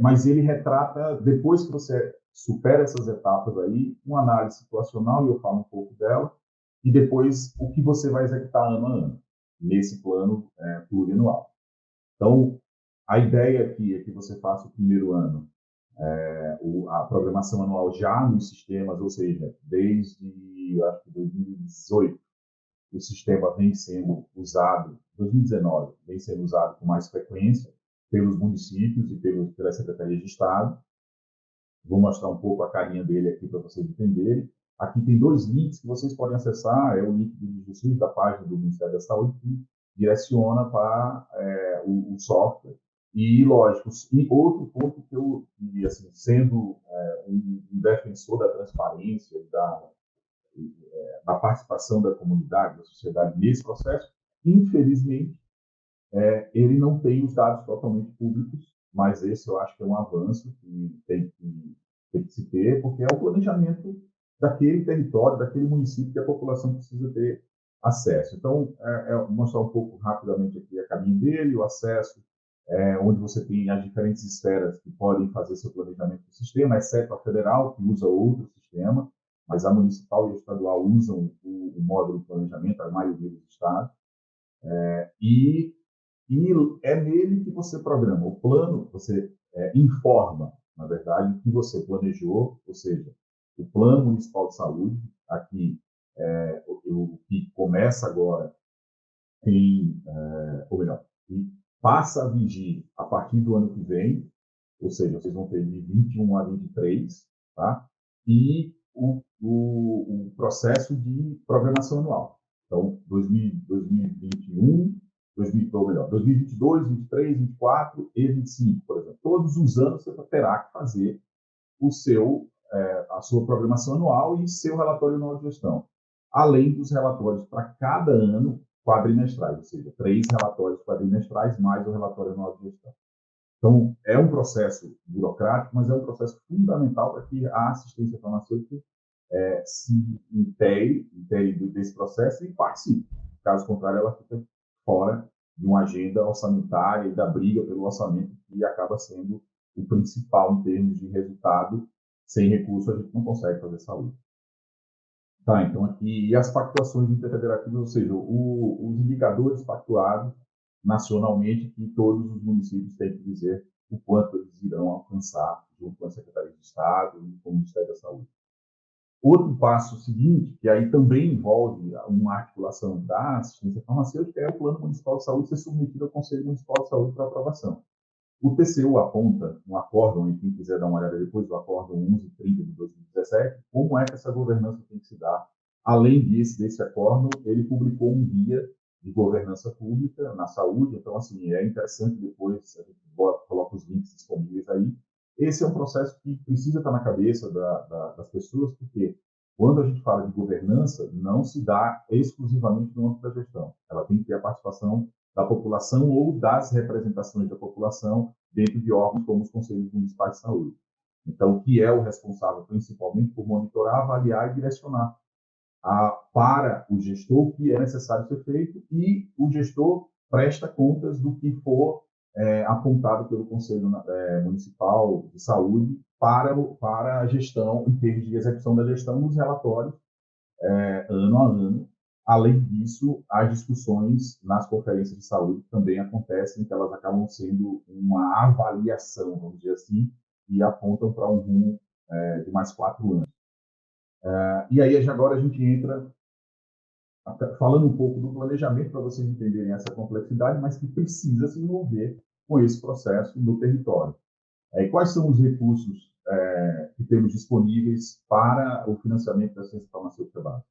mas ele retrata, depois que você supera essas etapas aí, uma análise situacional, e eu falo um pouco dela, e depois o que você vai executar ano a ano, nesse plano plurianual. Então, A ideia aqui é que você faça o primeiro ano, a programação anual já nos sistemas, ou seja, desde, acho que 2018, o sistema vem sendo usado, 2019, vem sendo usado com mais frequência pelos municípios e pela Secretaria de Estado. Vou mostrar um pouco a carinha dele aqui para vocês entenderem. Aqui tem dois links que vocês podem acessar, é o link do DigiSUS, da página do Ministério da Saúde, que direciona para o software. E, lógico, e outro ponto que eu, assim, sendo um defensor da transparência, da participação da comunidade, da sociedade nesse processo, infelizmente, ele não tem os dados totalmente públicos, mas esse eu acho que é um avanço que tem que se ter, porque é o planejamento daquele território, daquele município que a população precisa ter acesso. Então, vou mostrar um pouco rapidamente aqui a caminho dele, o acesso, onde você tem as diferentes esferas que podem fazer seu planejamento do sistema, exceto a federal, que usa outro sistema, mas a municipal e a estadual usam o módulo de planejamento, a maioria dos estados, e é nele que você programa. O plano, você informa, na verdade, o que você planejou, ou seja, o Plano Municipal de Saúde, aqui, o que começa agora, ou melhor, que passa a vigir a partir do ano que vem, ou seja, vocês vão ter de 21 a 23, tá? E o processo de programação anual. Então, 2021, 2022, 23, 24 e 25, por exemplo. Todos os anos você terá que fazer a sua programação anual e seu relatório anual de gestão. Além dos relatórios para cada ano quadrimestrais, ou seja, 3 relatórios quadrimestrais mais o relatório anual de gestão. Então, é um processo burocrático, mas é um processo fundamental para que a assistência farmacêutica se intere desse processo e participe. Caso contrário, ela fica fora de uma agenda orçamentária e da briga pelo orçamento, que acaba sendo o principal em termos de resultado. Sem recurso, a gente não consegue fazer saúde. Tá, então aqui, e as pactuações interfederativas, ou seja, os indicadores pactuados nacionalmente, que todos os municípios têm que dizer o quanto eles irão alcançar junto com a Secretaria de Estado e com o Ministério da Saúde. Outro passo seguinte, que aí também envolve uma articulação da assistência farmacêutica, é o Plano Municipal de Saúde ser submetido ao Conselho Municipal de Saúde para aprovação. O TCU aponta no acórdão, e quem quiser dar uma olhada depois, o acórdão 1130 de 2017, como é que essa governança tem que se dar. Além desse acórdão, ele publicou um guia de governança pública na saúde, então, assim, é interessante depois, a gente coloca os links disponíveis aí. Esse é um processo que precisa estar na cabeça das pessoas, porque quando a gente fala de governança, não se dá exclusivamente no âmbito da gestão. Ela tem que ter a participação da população ou das representações da população dentro de órgãos como os Conselhos Municipais de Saúde. Então, que é o responsável principalmente por monitorar, avaliar e direcionar para o gestor o que é necessário ser feito, e o gestor presta contas do que for apontado pelo Conselho Municipal de Saúde para a gestão, em termos de execução da gestão, nos relatórios ano a ano. Além disso, as discussões nas conferências de saúde também acontecem, que elas acabam sendo uma avaliação, vamos dizer assim, e apontam para um rumo de mais 4 anos. E aí, agora a gente entra falando um pouco do planejamento, para vocês entenderem essa complexidade, mas que precisa se envolver com esse processo no território. E quais são os recursos que temos disponíveis para o financiamento da ciência farmacêutica básica?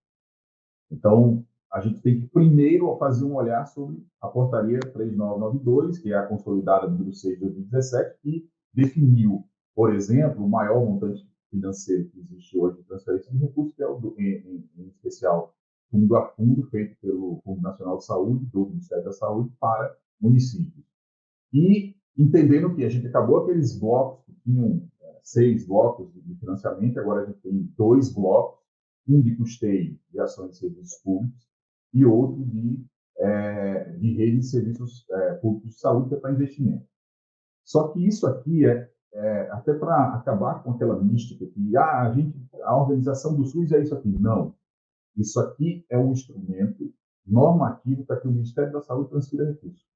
Então, a gente tem que primeiro fazer um olhar sobre a portaria 3992, que é a consolidada número 6 de 2017, que definiu, por exemplo, o maior montante financeiro que existe hoje de transferência de recursos, que é em especial, fundo a fundo, feito pelo Fundo Nacional de Saúde, do Ministério da Saúde, para municípios. E entendendo que a gente acabou aqueles blocos que tinham 6 blocos de financiamento, agora a gente tem 2 blocos, um de custeio de ações de serviços públicos e outro de rede de serviços públicos de saúde, que é para investimento. Só que isso aqui até para acabar com aquela mística que a organização do SUS é isso aqui. Não. Isso aqui é um instrumento normativo para que o Ministério da Saúde transfira recursos.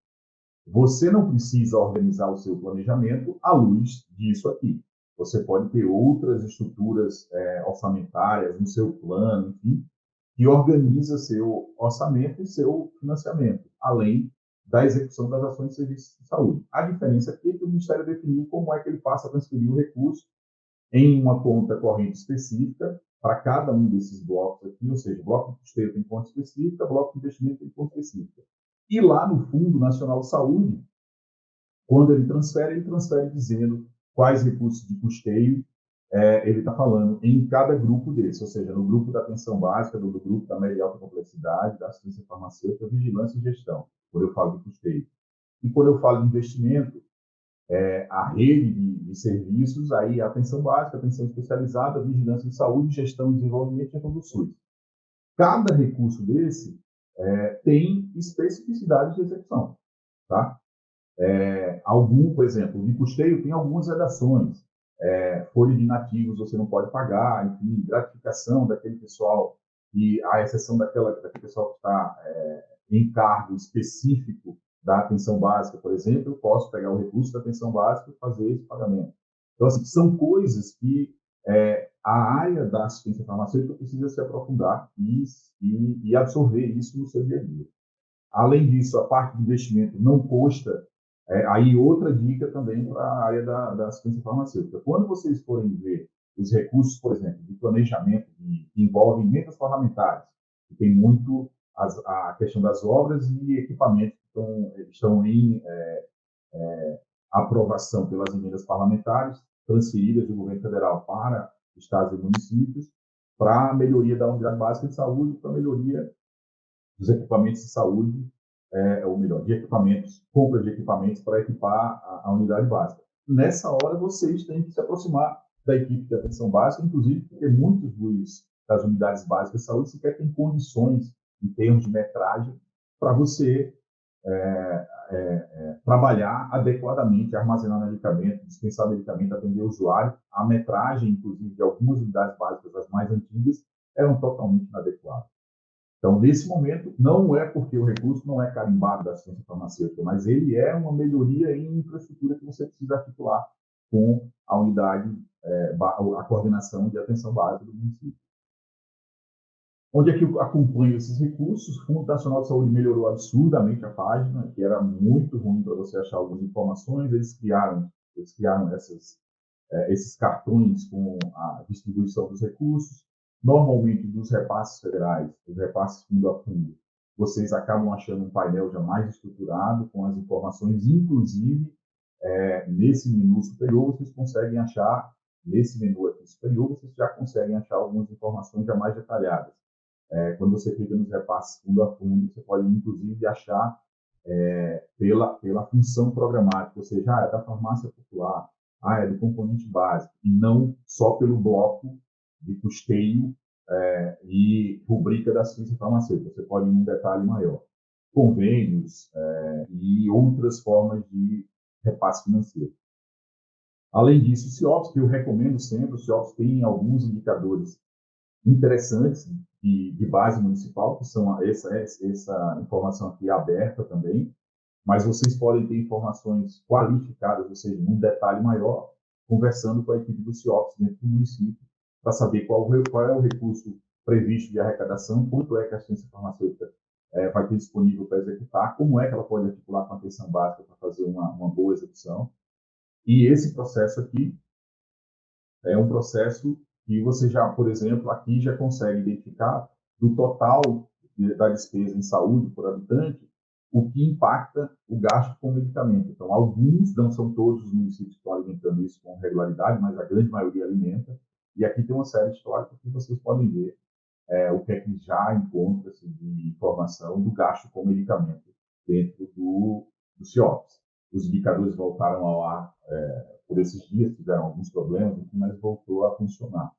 Você não precisa organizar o seu planejamento à luz disso aqui. Você pode ter outras estruturas orçamentárias no seu plano, enfim, que organiza seu orçamento e seu financiamento, além da execução das ações de serviços de saúde. A diferença aqui é que o Ministério definiu como é que ele passa a transferir o recurso em uma conta corrente específica para cada um desses blocos aqui, ou seja, bloco de custeio tem conta específica, bloco de investimento tem conta específica. E lá no Fundo Nacional de Saúde, quando ele transfere dizendo quais recursos de custeio ele está falando em cada grupo desse, ou seja, no grupo da atenção básica, no grupo da média e alta complexidade, da assistência farmacêutica, vigilância e gestão, quando eu falo de custeio. E quando eu falo de investimento, a rede de serviços, aí a atenção básica, atenção especializada, vigilância de saúde, gestão e desenvolvimento e gestão do SUS. Cada recurso desse tem especificidade de execução, tá? Por exemplo, de custeio tem algumas redações. Folha de inativos você não pode pagar, enfim, gratificação daquele pessoal, e a exceção daquele pessoal que está em cargo específico da atenção básica, por exemplo, eu posso pegar o recurso da atenção básica e fazer esse pagamento. Então, assim, são coisas que a área da assistência farmacêutica precisa se aprofundar e absorver isso no seu dia a dia. Além disso, a parte de investimento não custa. Aí outra dica também para a área da assistência farmacêutica. Quando vocês forem ver os recursos, por exemplo, de planejamento que envolvem emendas parlamentares, que tem muito a questão das obras e equipamentos que estão em aprovação pelas emendas parlamentares, transferidas do governo federal para estados e municípios, para a melhoria da unidade básica de saúde, para a melhoria dos equipamentos de saúde, ou melhor, de equipamentos, compra de equipamentos para equipar a unidade básica. Nessa hora, vocês têm que se aproximar da equipe de atenção básica, inclusive porque muitos das unidades básicas de saúde sequer têm condições, em termos de metragem, para você trabalhar adequadamente, armazenar medicamento, dispensar medicamento, atender o usuário. A metragem, inclusive, de algumas unidades básicas, as mais antigas, eram totalmente inadequadas. Então, nesse momento, não é porque o recurso não é carimbado da assistência farmacêutica, mas ele é uma melhoria em infraestrutura que você precisa articular com a unidade, a coordenação de atenção básica do município. Onde é que eu acompanho esses recursos? O Fundo Nacional de Saúde melhorou absurdamente a página, que era muito ruim para você achar algumas informações. Eles criaram esses cartões com a distribuição dos recursos. Normalmente, dos repasses federais, dos repasses fundo a fundo, vocês acabam achando um painel já mais estruturado, com as informações, inclusive, nesse menu superior, vocês conseguem achar, nesse menu aqui superior, vocês já conseguem achar algumas informações já mais detalhadas. Quando você clica nos repasses fundo a fundo, você pode, inclusive, achar pela função programática, ou seja, é da farmácia popular, é do componente básico, e não só pelo bloco de custeio e rubrica da assistência farmacêutica. Você pode ir em um detalhe maior. Convênios e outras formas de repasse financeiro. Além disso, o CIOPS, que eu recomendo sempre, o CIOPS tem alguns indicadores interessantes de base municipal, que são essa informação aqui aberta também, mas vocês podem ter informações qualificadas, ou seja, num detalhe maior, conversando com a equipe do CIOPS dentro do município, para saber qual é o recurso previsto de arrecadação, quanto é que a assistência farmacêutica vai ter disponível para executar, como é que ela pode articular com a atenção básica para fazer uma boa execução. E esse processo aqui é um processo que você já, por exemplo, aqui já consegue identificar do total da despesa em saúde por habitante, o que impacta o gasto com medicamento. Então, alguns, não são todos os municípios que estão alimentando isso com regularidade, mas a grande maioria alimenta. E aqui tem uma série histórica que vocês podem ver o que é que já encontra-se de informação do gasto com medicamento dentro do CIOPS. Os indicadores voltaram ao ar por esses dias, tiveram alguns problemas, mas voltou a funcionar.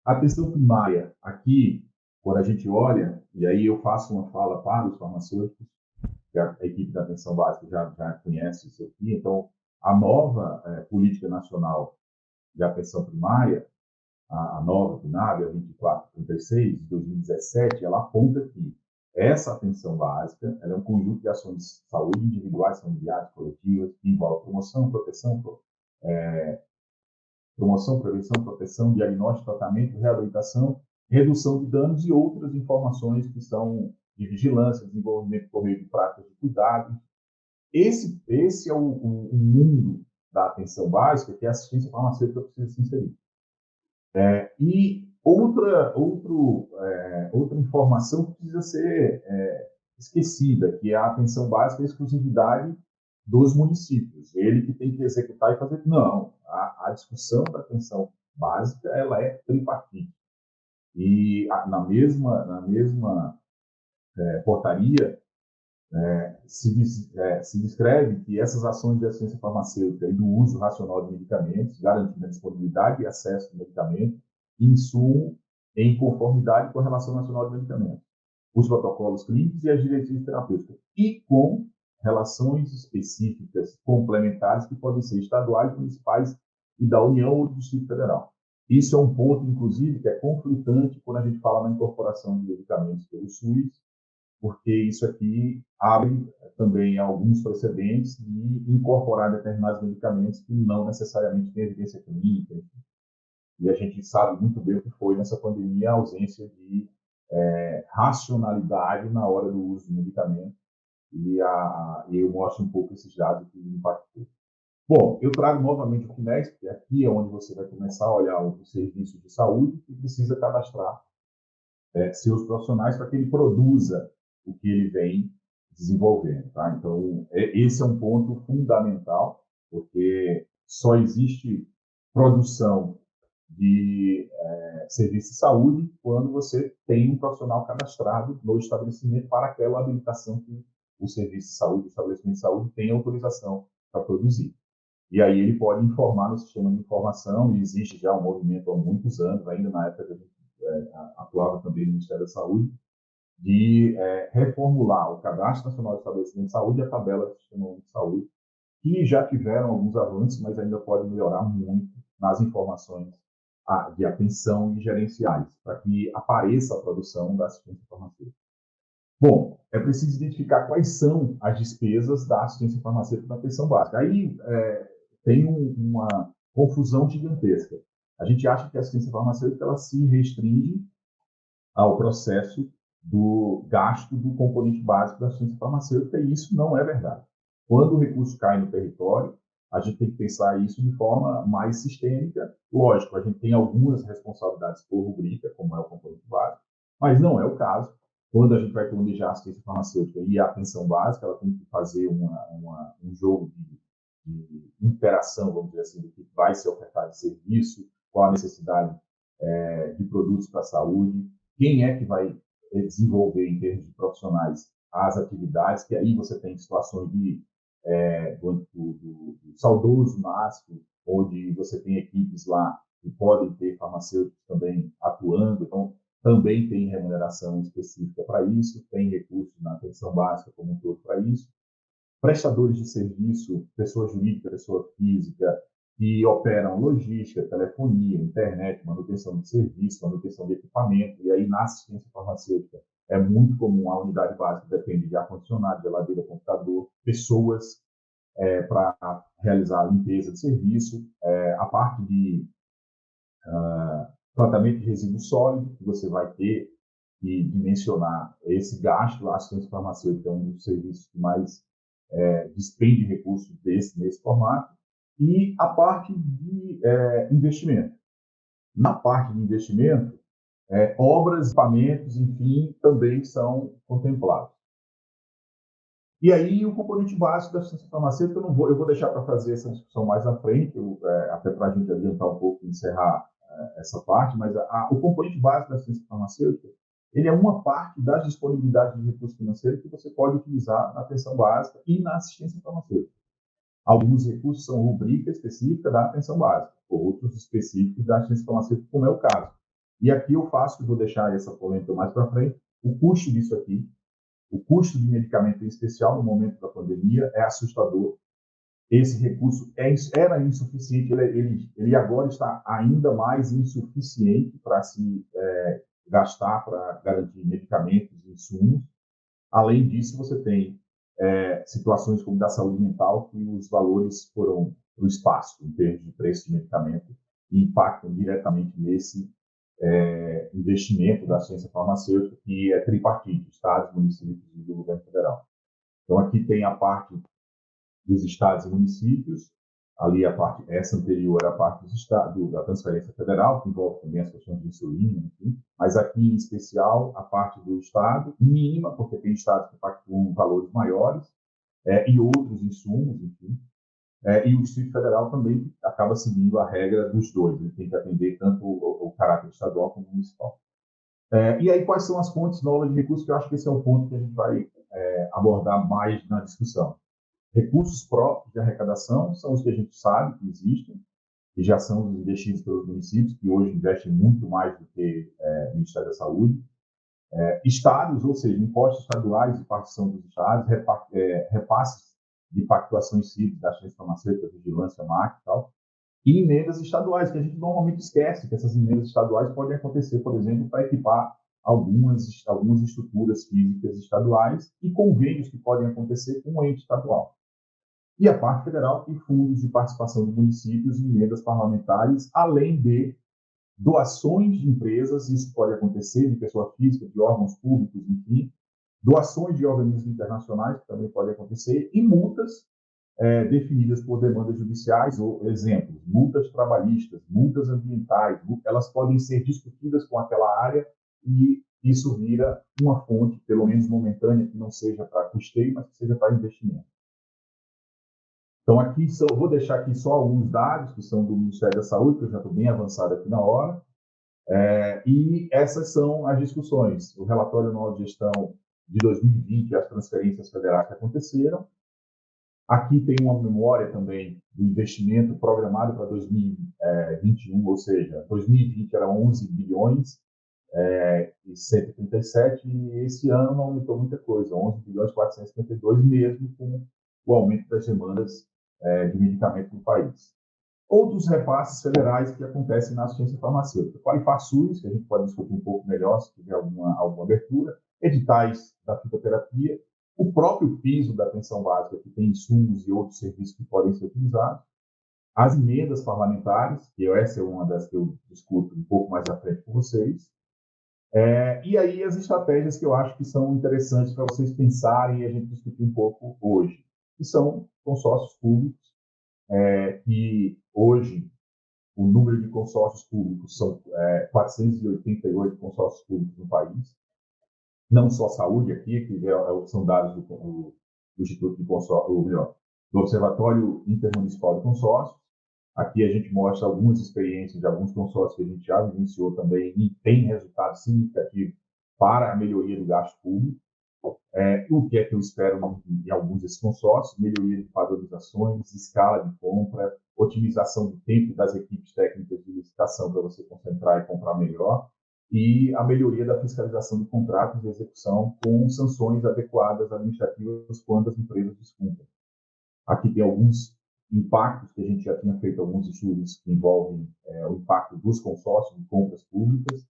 A atenção primária, aqui, quando a gente olha, e aí eu faço uma fala para os farmacêuticos, que a equipe da atenção básica já conhece isso aqui, então, a nova política nacional de atenção primária, a nova PNAB, a 2436, de 2017, ela aponta que Essa atenção básica, ela é um conjunto de ações de saúde individuais, familiares, coletivas, que envolve promoção, prevenção, proteção, diagnóstico, tratamento, reabilitação, redução de danos e outras informações que são de vigilância, desenvolvimento por meio de práticas de cuidado. Esse é o mundo da atenção básica que a assistência farmacêutica precisa se inserir. E outra informação que precisa ser esquecida, que é a atenção básica e a exclusividade dos municípios. Ele que tem que executar e fazer. Não, a discussão da atenção básica ela é tripartite. E na mesma portaria, se descreve que essas ações de assistência farmacêutica e do uso racional de medicamentos, garantindo a disponibilidade e acesso de medicamentos e insumo em conformidade com a Relação Nacional de Medicamentos, os protocolos clínicos e as diretrizes terapêuticas, e com relações específicas complementares que podem ser estaduais, municipais e da União ou do Distrito Federal. Isso é um ponto, inclusive, que é conflitante quando a gente fala na incorporação de medicamentos pelo SUS, porque isso aqui abre também alguns precedentes de incorporar determinados medicamentos que não necessariamente têm evidência clínica. E a gente sabe muito bem o que foi nessa pandemia a ausência de racionalidade na hora do uso de medicamentos. E eu mostro um pouco esses dados que impactou. Bom, eu trago novamente o FINES, porque aqui é onde você vai começar a olhar o serviço de saúde e precisa cadastrar seus profissionais para que ele produza o que ele vem desenvolvendo. Tá? Então, esse é um ponto fundamental, porque só existe produção de serviço de saúde quando você tem um profissional cadastrado no estabelecimento para aquela habilitação que o serviço de saúde, o estabelecimento de saúde tem autorização para produzir. E aí ele pode informar no sistema de informação, e existe já um movimento há muitos anos, ainda na época que a gente atuava também no Ministério da Saúde, de reformular o Cadastro Nacional de Estabelecimento de Saúde e a tabela do Sistema Único de Saúde, que já tiveram alguns avanços, mas ainda pode melhorar muito nas informações de atenção e gerenciais, para que apareça a produção da assistência farmacêutica. Bom, é preciso identificar quais são as despesas da assistência farmacêutica na atenção básica. Aí tem uma confusão gigantesca. A gente acha que a assistência farmacêutica ela se restringe ao processo do gasto do componente básico da assistência farmacêutica, e isso não é verdade. Quando o recurso cai no território, a gente tem que pensar isso de forma mais sistêmica. Lógico, a gente tem algumas responsabilidades por rubrica, como é o componente básico, mas não é o caso. Quando a gente vai planejar a assistência farmacêutica e a atenção básica, ela tem que fazer um jogo de interação, vamos dizer assim, do que vai ser ofertado de serviço, qual a necessidade de produtos para a saúde, quem é que vai desenvolver, em termos de profissionais, as atividades, que aí você tem situações do saudoso NASP, onde você tem equipes lá que podem ter farmacêuticos também atuando, então também tem remuneração específica para isso, tem recursos na atenção básica como um todo para isso. Prestadores de serviço, pessoa jurídica, pessoa física, que operam logística, telefonia, internet, manutenção de serviço, manutenção de equipamento, e aí na assistência farmacêutica é muito comum, a unidade básica depende de ar-condicionado, geladeira, computador, pessoas para realizar a limpeza de serviço, a parte de tratamento de resíduo sólido, que você vai ter que dimensionar esse gasto. A assistência farmacêutica é um dos serviços que mais despende recursos nesse formato, e a parte de investimento. Na parte de investimento, obras, equipamentos, enfim, também são contemplados. E aí, o componente básico da assistência farmacêutica, eu vou deixar para fazer essa discussão mais à frente, até para a gente adiantar um pouco e encerrar essa parte, mas o componente básico da assistência farmacêutica, ele é uma parte das disponibilidades de recursos financeiros que você pode utilizar na atenção básica e na assistência farmacêutica. Alguns recursos são rubrica específica da atenção básica, outros específicos da assistência farmacêutica, como é o caso. E aqui eu vou deixar essa polêmica mais para frente, o custo disso aqui, o custo de medicamento em especial no momento da pandemia é assustador. Esse recurso era insuficiente, ele agora está ainda mais insuficiente para se gastar para garantir medicamentos e insumos. Além disso, você tem situações como da saúde mental, que os valores foram para o espaço, em termos de preço de medicamento, e impactam diretamente nesse investimento da ciência farmacêutica, que é tripartite, estados, municípios e do governo federal. Então, aqui tem a parte dos estados e municípios, ali a parte, essa anterior à parte dos estados, da transferência federal, que envolve também as questões de insulina, enfim, mas aqui em especial a parte do estado, mínima, porque tem estados que pactuam valores maiores, e outros insumos, enfim, e o Distrito Federal também acaba seguindo a regra dos dois, ele tem que atender tanto o caráter estadual como municipal. E aí, quais são as fontes novas de recursos, que eu acho que esse é o ponto que a gente vai abordar mais na discussão. Recursos próprios de arrecadação são os que a gente sabe que existem, que já são os investidos pelos municípios, que hoje investem muito mais do que o Ministério da Saúde. Estados, ou seja, impostos estaduais de partição dos estados, repasses de pactuações cíveis da ciência farmacêutica, vigilância, MAC e tal, e emendas estaduais, que a gente normalmente esquece que essas emendas estaduais podem acontecer, por exemplo, para equipar algumas estruturas físicas estaduais e convênios que podem acontecer com o ente estadual. E a parte federal tem fundos de participação de municípios e emendas parlamentares, além de doações de empresas, isso pode acontecer de pessoa física, de órgãos públicos, enfim, doações de organismos internacionais, que também pode acontecer, e multas definidas por demandas judiciais, ou exemplos, multas trabalhistas, multas ambientais, elas podem ser discutidas com aquela área e isso vira uma fonte, pelo menos momentânea, que não seja para custeio, mas que seja para investimento. Então, aqui vou deixar aqui só alguns dados que são do Ministério da Saúde, que eu já estou bem avançado aqui na hora. E essas são as discussões. O relatório anual de gestão de 2020 e as transferências federais que aconteceram. Aqui tem uma memória também do investimento programado para 2021, ou seja, 2020 era 11 bilhões e 137, e esse ano não aumentou muita coisa, 11 bilhões e 452, mesmo com o aumento das demandas de medicamento no país. Outros repasses federais que acontecem na assistência farmacêutica. Qualifações, que a gente pode discutir um pouco melhor se tiver alguma abertura, editais da fitoterapia, o próprio piso da atenção básica, que tem insumos e outros serviços que podem ser utilizados, as emendas parlamentares, que essa é uma das que eu discuto um pouco mais à frente com vocês, e aí as estratégias que eu acho que são interessantes para vocês pensarem e a gente discutir um pouco hoje, que são consórcios públicos, que hoje o número de consórcios públicos são 488 consórcios públicos no país, não só saúde aqui, que são dados do Instituto de Consórcio, ou melhor, do Observatório Intermunicipal de Consórcios. Aqui a gente mostra algumas experiências de alguns consórcios que a gente já vivenciou também e tem resultado significativo para a melhoria do gasto público. O que é que eu espero em alguns desses consórcios? Melhoria de padronizações, escala de compra, otimização do tempo das equipes técnicas de licitação para você concentrar e comprar melhor, e a melhoria da fiscalização de contratos de execução com sanções adequadas administrativas quando as empresas descumprem. Aqui tem alguns impactos que a gente já tinha feito alguns estudos que envolvem o impacto dos consórcios de compras públicas,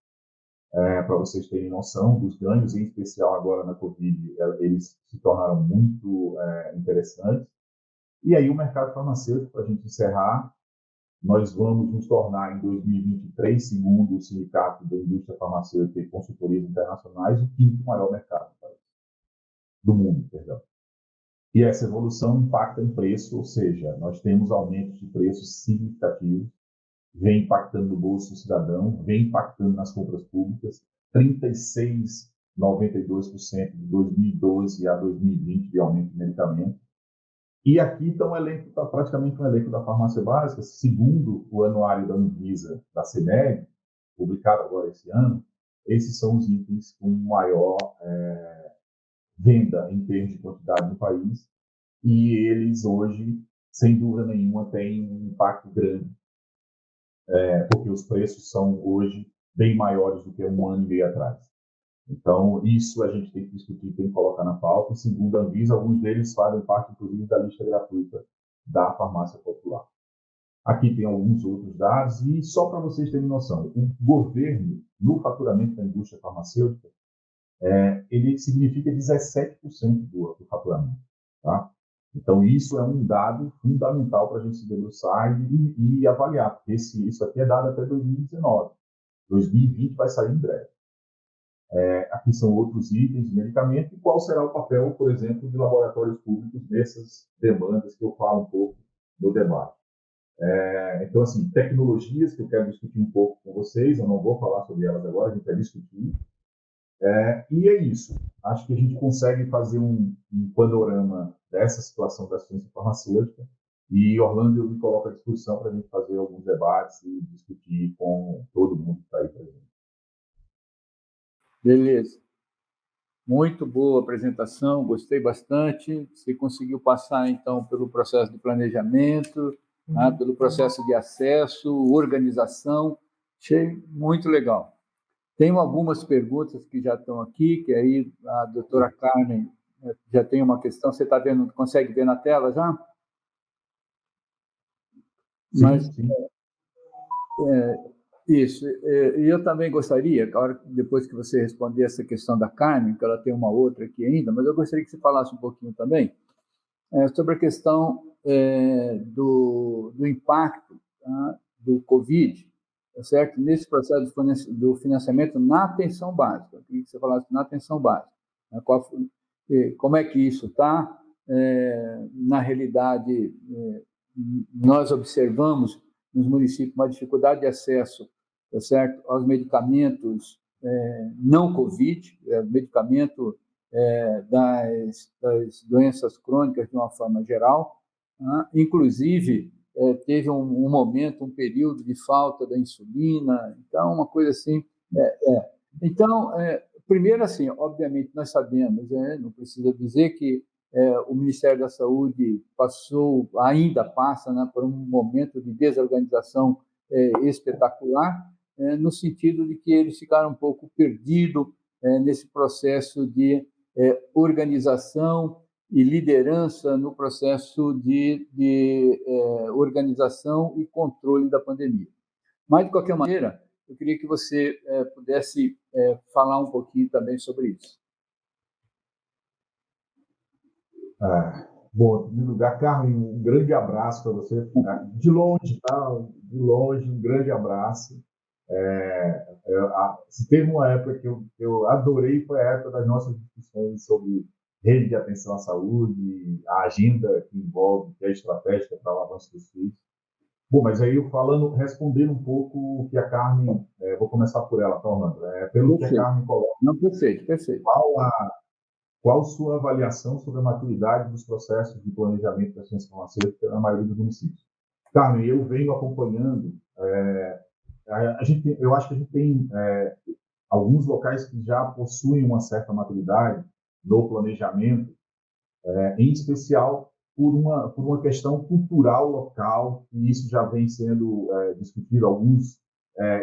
para vocês terem noção dos ganhos, em especial agora na Covid, eles se tornaram muito interessantes. E aí o mercado farmacêutico, para a gente encerrar, nós vamos nos tornar em 2023, segundo o Sindicato da Indústria Farmacêutica e Consultorias Internacionais, o quinto maior mercado do mundo, perdão. E essa evolução impacta em preço, ou seja, nós temos aumentos de preços significativos, vem impactando no bolso do cidadão, vem impactando nas compras públicas, 36,92% de 2012 a 2020 de aumento de medicamento. E aqui está praticamente um elenco da farmácia básica, segundo o anuário da Anvisa, da CEMEG, publicado agora esse ano, esses são os itens com maior venda em termos de quantidade no país, e eles hoje, sem dúvida nenhuma, têm um impacto grande, porque os preços são hoje bem maiores do que um ano e meio atrás. Então, isso a gente tem que discutir, tem que colocar na pauta. E, segundo a Anvisa, alguns deles fazem parte, inclusive, da lista gratuita da farmácia popular. Aqui tem alguns outros dados, e só para vocês terem noção, o governo, no faturamento da indústria farmacêutica, ele significa 17% do faturamento. Tá? Então, isso é um dado fundamental para a gente se debruçar e avaliar, porque isso aqui é dado até 2019. 2020 vai sair em breve. Aqui são outros itens de medicamento e qual será o papel, por exemplo, de laboratórios públicos nessas demandas que eu falo um pouco no debate. Então, assim, tecnologias que eu quero discutir um pouco com vocês, eu não vou falar sobre elas agora, a gente vai discutir. E é isso. Acho que a gente consegue fazer um panorama dessa situação da ciência farmacêutica e, Orlando, eu me coloco à disposição para a gente fazer alguns debates e discutir com todo mundo que está aí presente. Beleza. Muito boa apresentação, gostei bastante. Você conseguiu passar, então, pelo processo de planejamento, pelo processo de acesso, organização. Achei muito legal. Tenho algumas perguntas que já estão aqui, que aí a doutora Carmen já tem uma questão. Você está vendo, consegue ver na tela já? Sim. Isso. E eu também gostaria, depois que você responder essa questão da Carmen, que ela tem uma outra aqui ainda, mas eu gostaria que você falasse um pouquinho também sobre a questão do impacto, tá, do Covid, tá certo? Nesse processo do financiamento na atenção básica. Eu queria que você falasse na atenção básica. Né? Como é que isso está? Na realidade, nós observamos nos municípios uma dificuldade de acesso, tá certo, aos medicamentos não Covid, medicamento das doenças crônicas de uma forma geral. Inclusive, teve um momento, um período de falta da insulina, então, uma coisa assim. Então, primeiro, assim, obviamente, nós sabemos, não precisa dizer que o Ministério da Saúde ainda passa, né, por um momento de desorganização espetacular, no sentido de que eles ficaram um pouco perdidos nesse processo de organização e liderança no processo de organização e controle da pandemia. Mas, de qualquer maneira, eu queria que você pudesse falar um pouquinho também sobre isso. Bom, em primeiro lugar, Carmen, um grande abraço para você. De longe, tá? De longe, um grande abraço. Se teve uma época que eu adorei, foi a época das nossas discussões sobre rede de atenção à saúde, a agenda que envolve, que é estratégica para o avanço dos SUS. Bom, mas aí eu respondendo um pouco o que a Carmen, vou começar por ela, tá, Orlando? Pelo Perfeito. Que a Carmen coloca. Não, perfeito. Qual sua avaliação sobre a maturidade dos processos de planejamento da ciência farmacêutica na maioria dos municípios? Carmen, eu venho acompanhando. Eu acho que a gente tem alguns locais que já possuem uma certa maturidade no planejamento, em especial por uma questão cultural local, e isso já vem sendo discutido. Alguns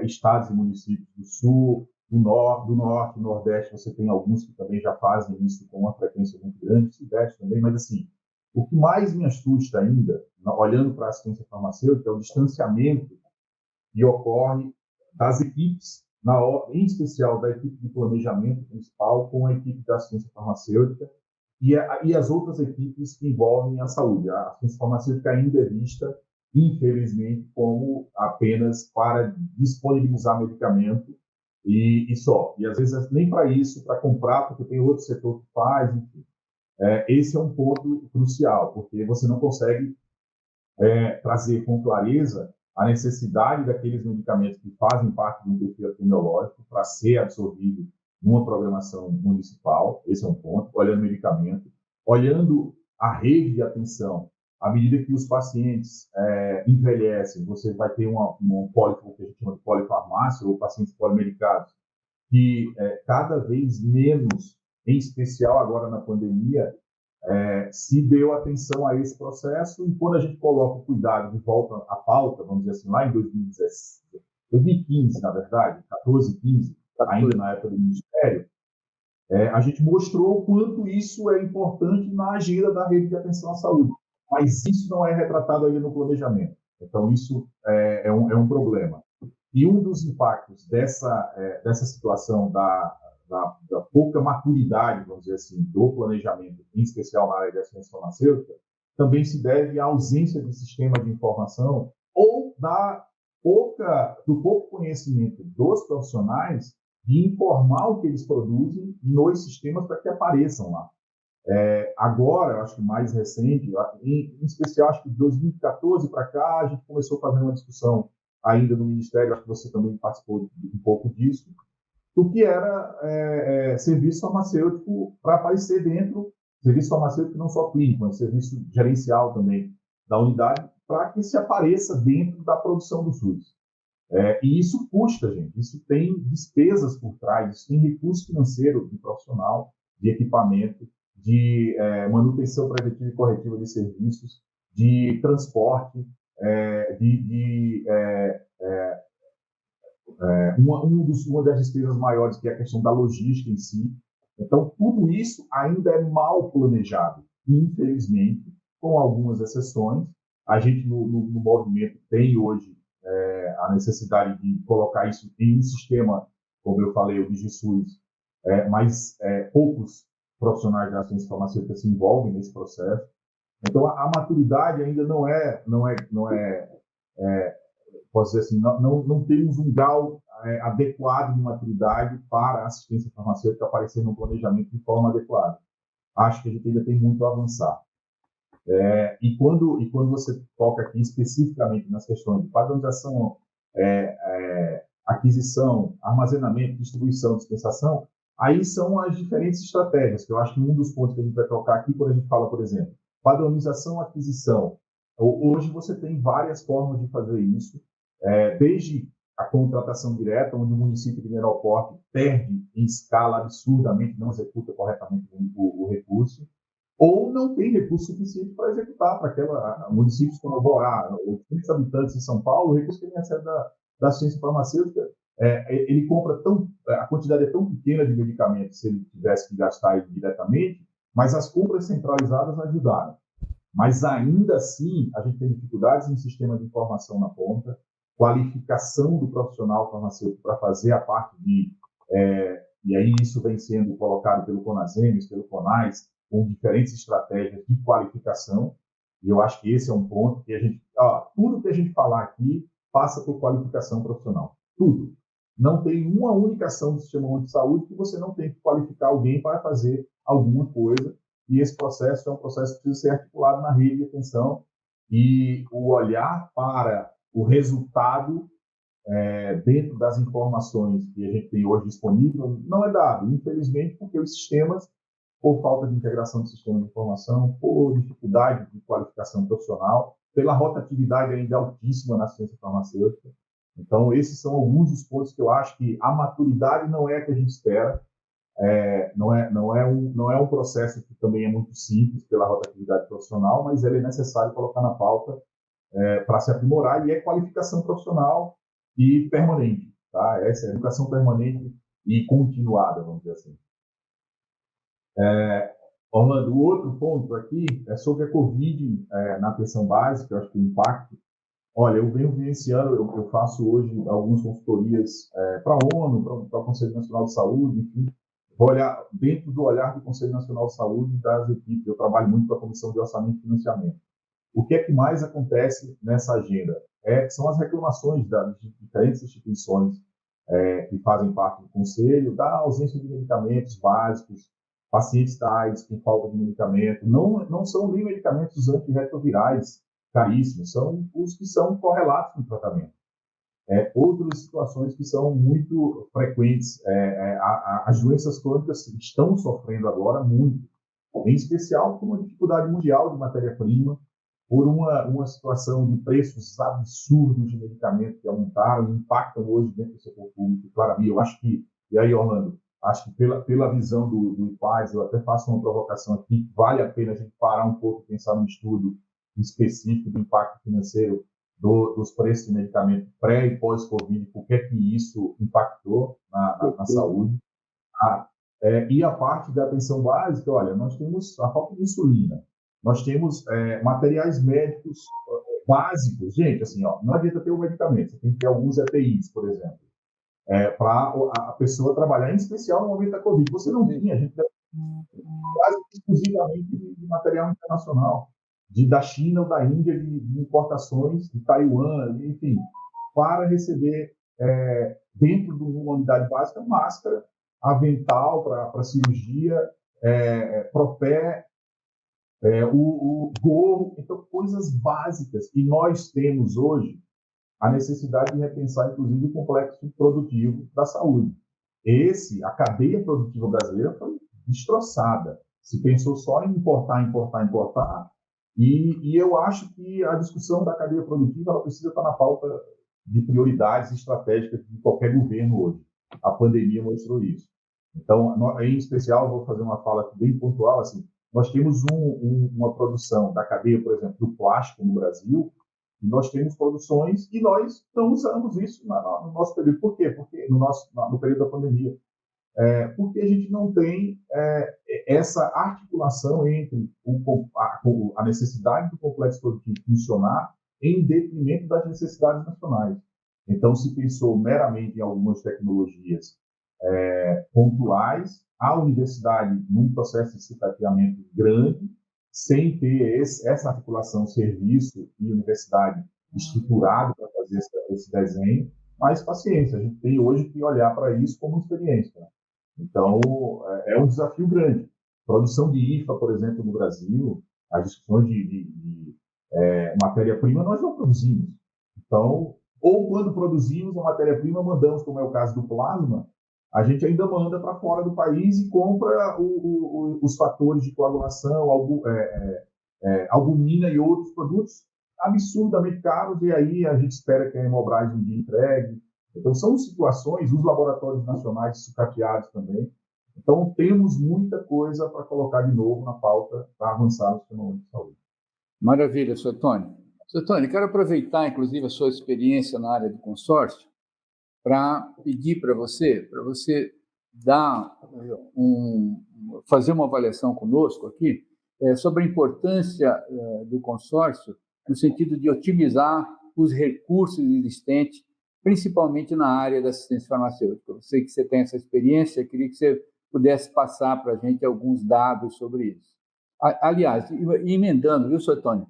estados e municípios do Sul, do Norte, do Nordeste, você tem alguns que também já fazem isso com uma frequência muito grande, Sudeste também, mas assim, o que mais me assusta ainda, olhando para a ciência farmacêutica, é o distanciamento que ocorre das equipes, em especial da equipe de planejamento principal com a equipe da ciência farmacêutica e as outras equipes que envolvem a saúde. A ciência farmacêutica ainda é vista, infelizmente, como apenas para disponibilizar medicamento e só. E às vezes nem para isso, para comprar, porque tem outro setor que faz, enfim. Esse é um ponto crucial, porque você não consegue trazer com clareza a necessidade daqueles medicamentos que fazem parte de um perfil epidemiológico para ser absorvido numa programação municipal. Esse é um ponto. Olhando o medicamento, olhando a rede de atenção, à medida que os pacientes envelhecem, você vai ter um que a gente chama de polifarmácia, ou pacientes polimedicados, que cada vez menos, em especial agora na pandemia, se deu atenção a esse processo, e quando a gente coloca o cuidado de volta à pauta, vamos dizer assim, lá em 2015, na verdade, 14, 15, ainda na época do Ministério, a gente mostrou o quanto isso é importante na agenda da rede de atenção à saúde, mas isso não é retratado ainda no planejamento. Então, isso é um problema. E um dos impactos dessa situação da pouca maturidade, vamos dizer assim, do planejamento, em especial na área de assistência farmacêutica, também se deve à ausência de sistema de informação ou do pouco conhecimento dos profissionais de informar o que eles produzem nos sistemas para que apareçam lá. Agora, eu acho que mais recente, em especial, acho que de 2014 para cá, a gente começou a fazer uma discussão ainda no Ministério, acho que você também participou um pouco disso, do que era serviço farmacêutico para aparecer dentro, serviço farmacêutico não só clínico, mas serviço gerencial também da unidade, para que se apareça dentro da produção do SUS. E isso custa, gente, isso tem despesas por trás, isso tem recurso financeiro de profissional, de equipamento, de manutenção preventiva e corretiva de serviços, de transporte, uma das despesas maiores, que é a questão da logística em si. Então, tudo isso ainda é mal planejado, infelizmente, com algumas exceções. A gente, no movimento, tem hoje a necessidade de colocar isso em um sistema, como eu falei, o DigiSUS, mas poucos profissionais da ciência farmacêutica se envolvem nesse processo. Então, a maturidade ainda não é posso dizer assim, não temos um grau adequado de maturidade para a assistência farmacêutica aparecer no planejamento de forma adequada. Acho que a gente ainda tem muito a avançar. E quando você toca aqui especificamente nas questões de padronização, aquisição, armazenamento, distribuição, dispensação, aí são as diferentes estratégias, que eu acho que um dos pontos que a gente vai tocar aqui, quando a gente fala, por exemplo, padronização, aquisição. Hoje você tem várias formas de fazer isso, desde a contratação direta, onde o município de menor porte perde em escala absurdamente, não executa corretamente o recurso, ou não tem recurso suficiente para executar para municípios como Borá, 30 habitantes em São Paulo, o recurso que ele recebe da ciência farmacêutica, ele compra a quantidade é tão pequena de medicamentos, se ele tivesse que gastar ele diretamente, mas as compras centralizadas ajudaram. Mas ainda assim, a gente tem dificuldades em sistema de informação na ponta, qualificação do profissional farmacêutico para fazer a parte e aí isso vem sendo colocado pelo CONASEMES, pelo CONAS, com diferentes estratégias de qualificação, e eu acho que esse é um ponto que tudo que a gente falar aqui passa por qualificação profissional, tudo. Não tem uma única ação do Sistema Único de Saúde que você não tem que qualificar alguém para fazer alguma coisa, e esse processo é um processo que precisa ser articulado na rede de atenção, e o olhar para o resultado dentro das informações que a gente tem hoje disponível não é dado, infelizmente, porque os sistemas, por falta de integração do sistema de informação, por dificuldade de qualificação profissional, pela rotatividade ainda altíssima na ciência farmacêutica. Então, esses são alguns dos pontos que eu acho que a maturidade não é a que a gente espera, não é um processo que também é muito simples pela rotatividade profissional, mas ele é necessário colocar na pauta para se aprimorar, e é qualificação profissional e permanente, tá? Essa é a educação permanente e continuada, vamos dizer assim. Orlando, o outro ponto aqui é sobre a Covid na atenção básica, eu acho que o impacto. Olha, eu venho vivenciando, eu faço hoje algumas consultorias para a ONU, para o Conselho Nacional de Saúde, enfim, vou olhar dentro do olhar do Conselho Nacional de Saúde e das equipes. Eu trabalho muito com a Comissão de Orçamento e Financiamento. O que é que mais acontece nessa agenda? São as reclamações das diferentes instituições que fazem parte do Conselho, da ausência de medicamentos básicos, pacientes tais com falta de medicamento. Não são nem medicamentos antirretrovirais caríssimos, são os que são correlatos no tratamento. Outras situações que são muito frequentes, as doenças crônicas estão sofrendo agora muito, em especial por uma dificuldade mundial de matéria-prima, por uma situação de preços absurdos de medicamentos que aumentaram e impactam hoje dentro do setor público. Claramente, eu acho que, e aí, Orlando, acho que pela visão do IPAS, eu até faço uma provocação aqui, vale a pena a gente parar um pouco e pensar num estudo específico do impacto financeiro dos preços de medicamento pré e pós-Covid, por que isso impactou na saúde. E a parte da atenção básica, olha, nós temos a falta de insulina, nós temos materiais médicos básicos. Gente, assim, não adianta ter um medicamento, você tem que ter alguns EPIs, por exemplo. para a pessoa trabalhar, em especial no momento da Covid. Você não tinha, a gente quase exclusivamente de material internacional, da China ou da Índia, de importações, de Taiwan, enfim, para receber, dentro de uma unidade básica, máscara, avental para cirurgia, propé, o gorro, então coisas básicas. E nós temos hoje a necessidade de repensar, inclusive, o complexo produtivo da saúde. A cadeia produtiva brasileira foi destroçada. Se pensou só em importar, importar, importar, e eu acho que a discussão da cadeia produtiva ela precisa estar na pauta de prioridades estratégicas de qualquer governo hoje. A pandemia mostrou isso. Então, em especial, vou fazer uma fala bem pontual, assim, nós temos uma produção da cadeia, por exemplo, do plástico no Brasil, e nós temos produções e nós não usamos isso no nosso período. Por quê? Porque no período da pandemia. Porque a gente não tem essa articulação entre a necessidade do complexo produtivo funcionar em detrimento das necessidades nacionais. Então, se pensou meramente em algumas tecnologias pontuais, a universidade num processo de sucateamento grande, sem ter essa articulação serviço e universidade estruturado para fazer esse desenho, mas paciência, a gente tem hoje que olhar para isso como experiência. Né? Então, é um desafio grande. Produção de IFA, por exemplo, no Brasil, as discussões de matéria-prima, nós não produzimos. Então, ou quando produzimos a matéria-prima, mandamos, como é o caso do plasma, a gente ainda manda para fora do país e compra os fatores de coagulação, albumina e outros produtos absurdamente caros, e aí a gente espera que a Hemobras um dia entregue. Então, são situações, os laboratórios nacionais sucateados também. Então, temos muita coisa para colocar de novo na pauta para avançar no sistema de saúde. Maravilha, Sr. Tony. Sr. Tony, quero aproveitar, inclusive, a sua experiência na área de consórcio para pedir para você fazer uma avaliação conosco aqui sobre a importância do consórcio no sentido de otimizar os recursos existentes, principalmente na área da assistência farmacêutica. Eu sei que você tem essa experiência, queria que você pudesse passar para a gente alguns dados sobre isso. Aliás, emendando, viu, Sr. Tony?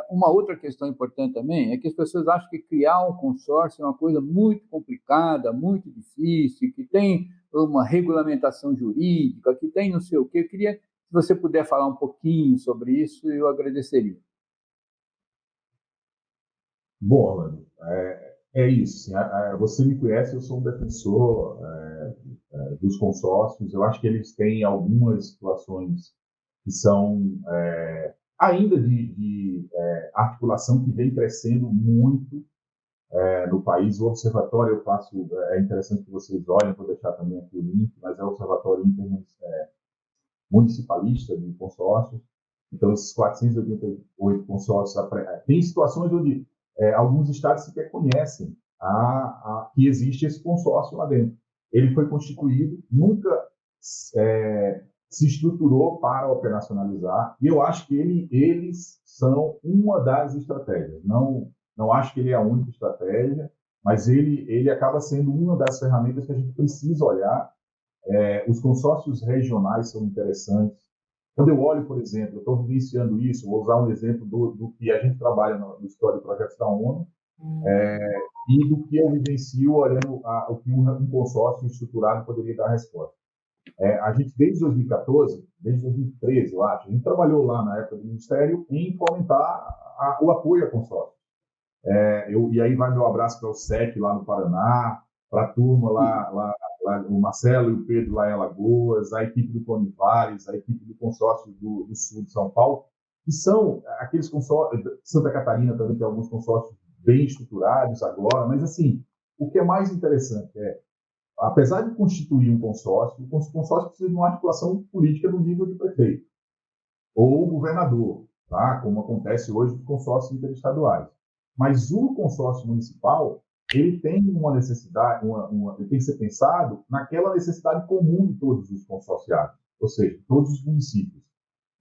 Uma outra questão importante também é que as pessoas acham que criar um consórcio é uma coisa muito complicada, muito difícil, que tem uma regulamentação jurídica, que tem não sei o quê. Eu queria, se você puder falar um pouquinho sobre isso, eu agradeceria. Bom, Orlando, é isso. Sim, você me conhece, eu sou um defensor dos consórcios. Eu acho que eles têm algumas situações que são ainda de articulação que vem crescendo muito no país. O observatório, é interessante que vocês olhem, vou deixar também aqui o link, mas é o Observatório Municipalista de Consórcios. Então, esses 488 consórcios, tem situações onde alguns estados sequer conhecem que existe esse consórcio lá dentro. Ele foi constituído, nunca se estruturou para operacionalizar, e eu acho que eles são uma das estratégias. Não acho que ele é a única estratégia, mas ele acaba sendo uma das ferramentas que a gente precisa olhar. Os consórcios regionais são interessantes. Quando eu olho, por exemplo, eu estou vivenciando isso, vou usar um exemplo do que a gente trabalha no História de Projetos da ONU, e do que eu vivencio olhando o que um consórcio estruturado poderia dar resposta. A gente, desde 2014, desde 2013, eu acho, a gente trabalhou lá na época do Ministério em fomentar o apoio a consórcio. E aí vai meu abraço para o SEC lá no Paraná, para a turma lá, o Marcelo e o Pedro lá em Alagoas, a equipe do Conivales, a equipe do consórcio do Sul de São Paulo, que são aqueles consórcios, Santa Catarina também tem alguns consórcios bem estruturados agora, mas assim, o que é mais interessante apesar de constituir um consórcio, o consórcio precisa de uma articulação política no nível de prefeito ou governador, tá? Como acontece hoje com consórcios interestaduais. Mas o consórcio municipal, ele tem uma necessidade, ele tem que ser pensado naquela necessidade comum de todos os consorciados, ou seja, todos os municípios.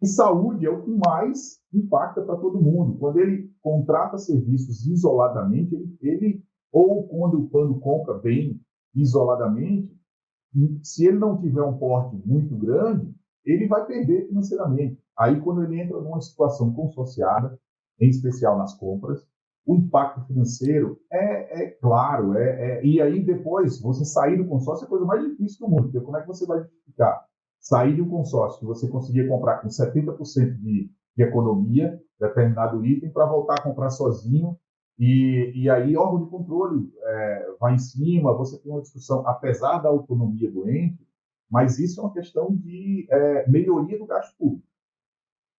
E saúde é o que mais impacta para todo mundo. Quando ele contrata serviços isoladamente, ou quando compra bem isoladamente, se ele não tiver um porte muito grande, ele vai perder financeiramente. Aí, quando ele entra numa situação consorciada, em especial nas compras, o impacto financeiro é claro. E aí, depois, você sair do consórcio é a coisa mais difícil do mundo, porque como é que você vai justificar sair de um consórcio que você conseguia comprar com 70% de economia, determinado item, para voltar a comprar sozinho, e aí órgão de controle vai em cima, você tem uma discussão, apesar da autonomia do ente, mas isso é uma questão de melhoria do gasto público.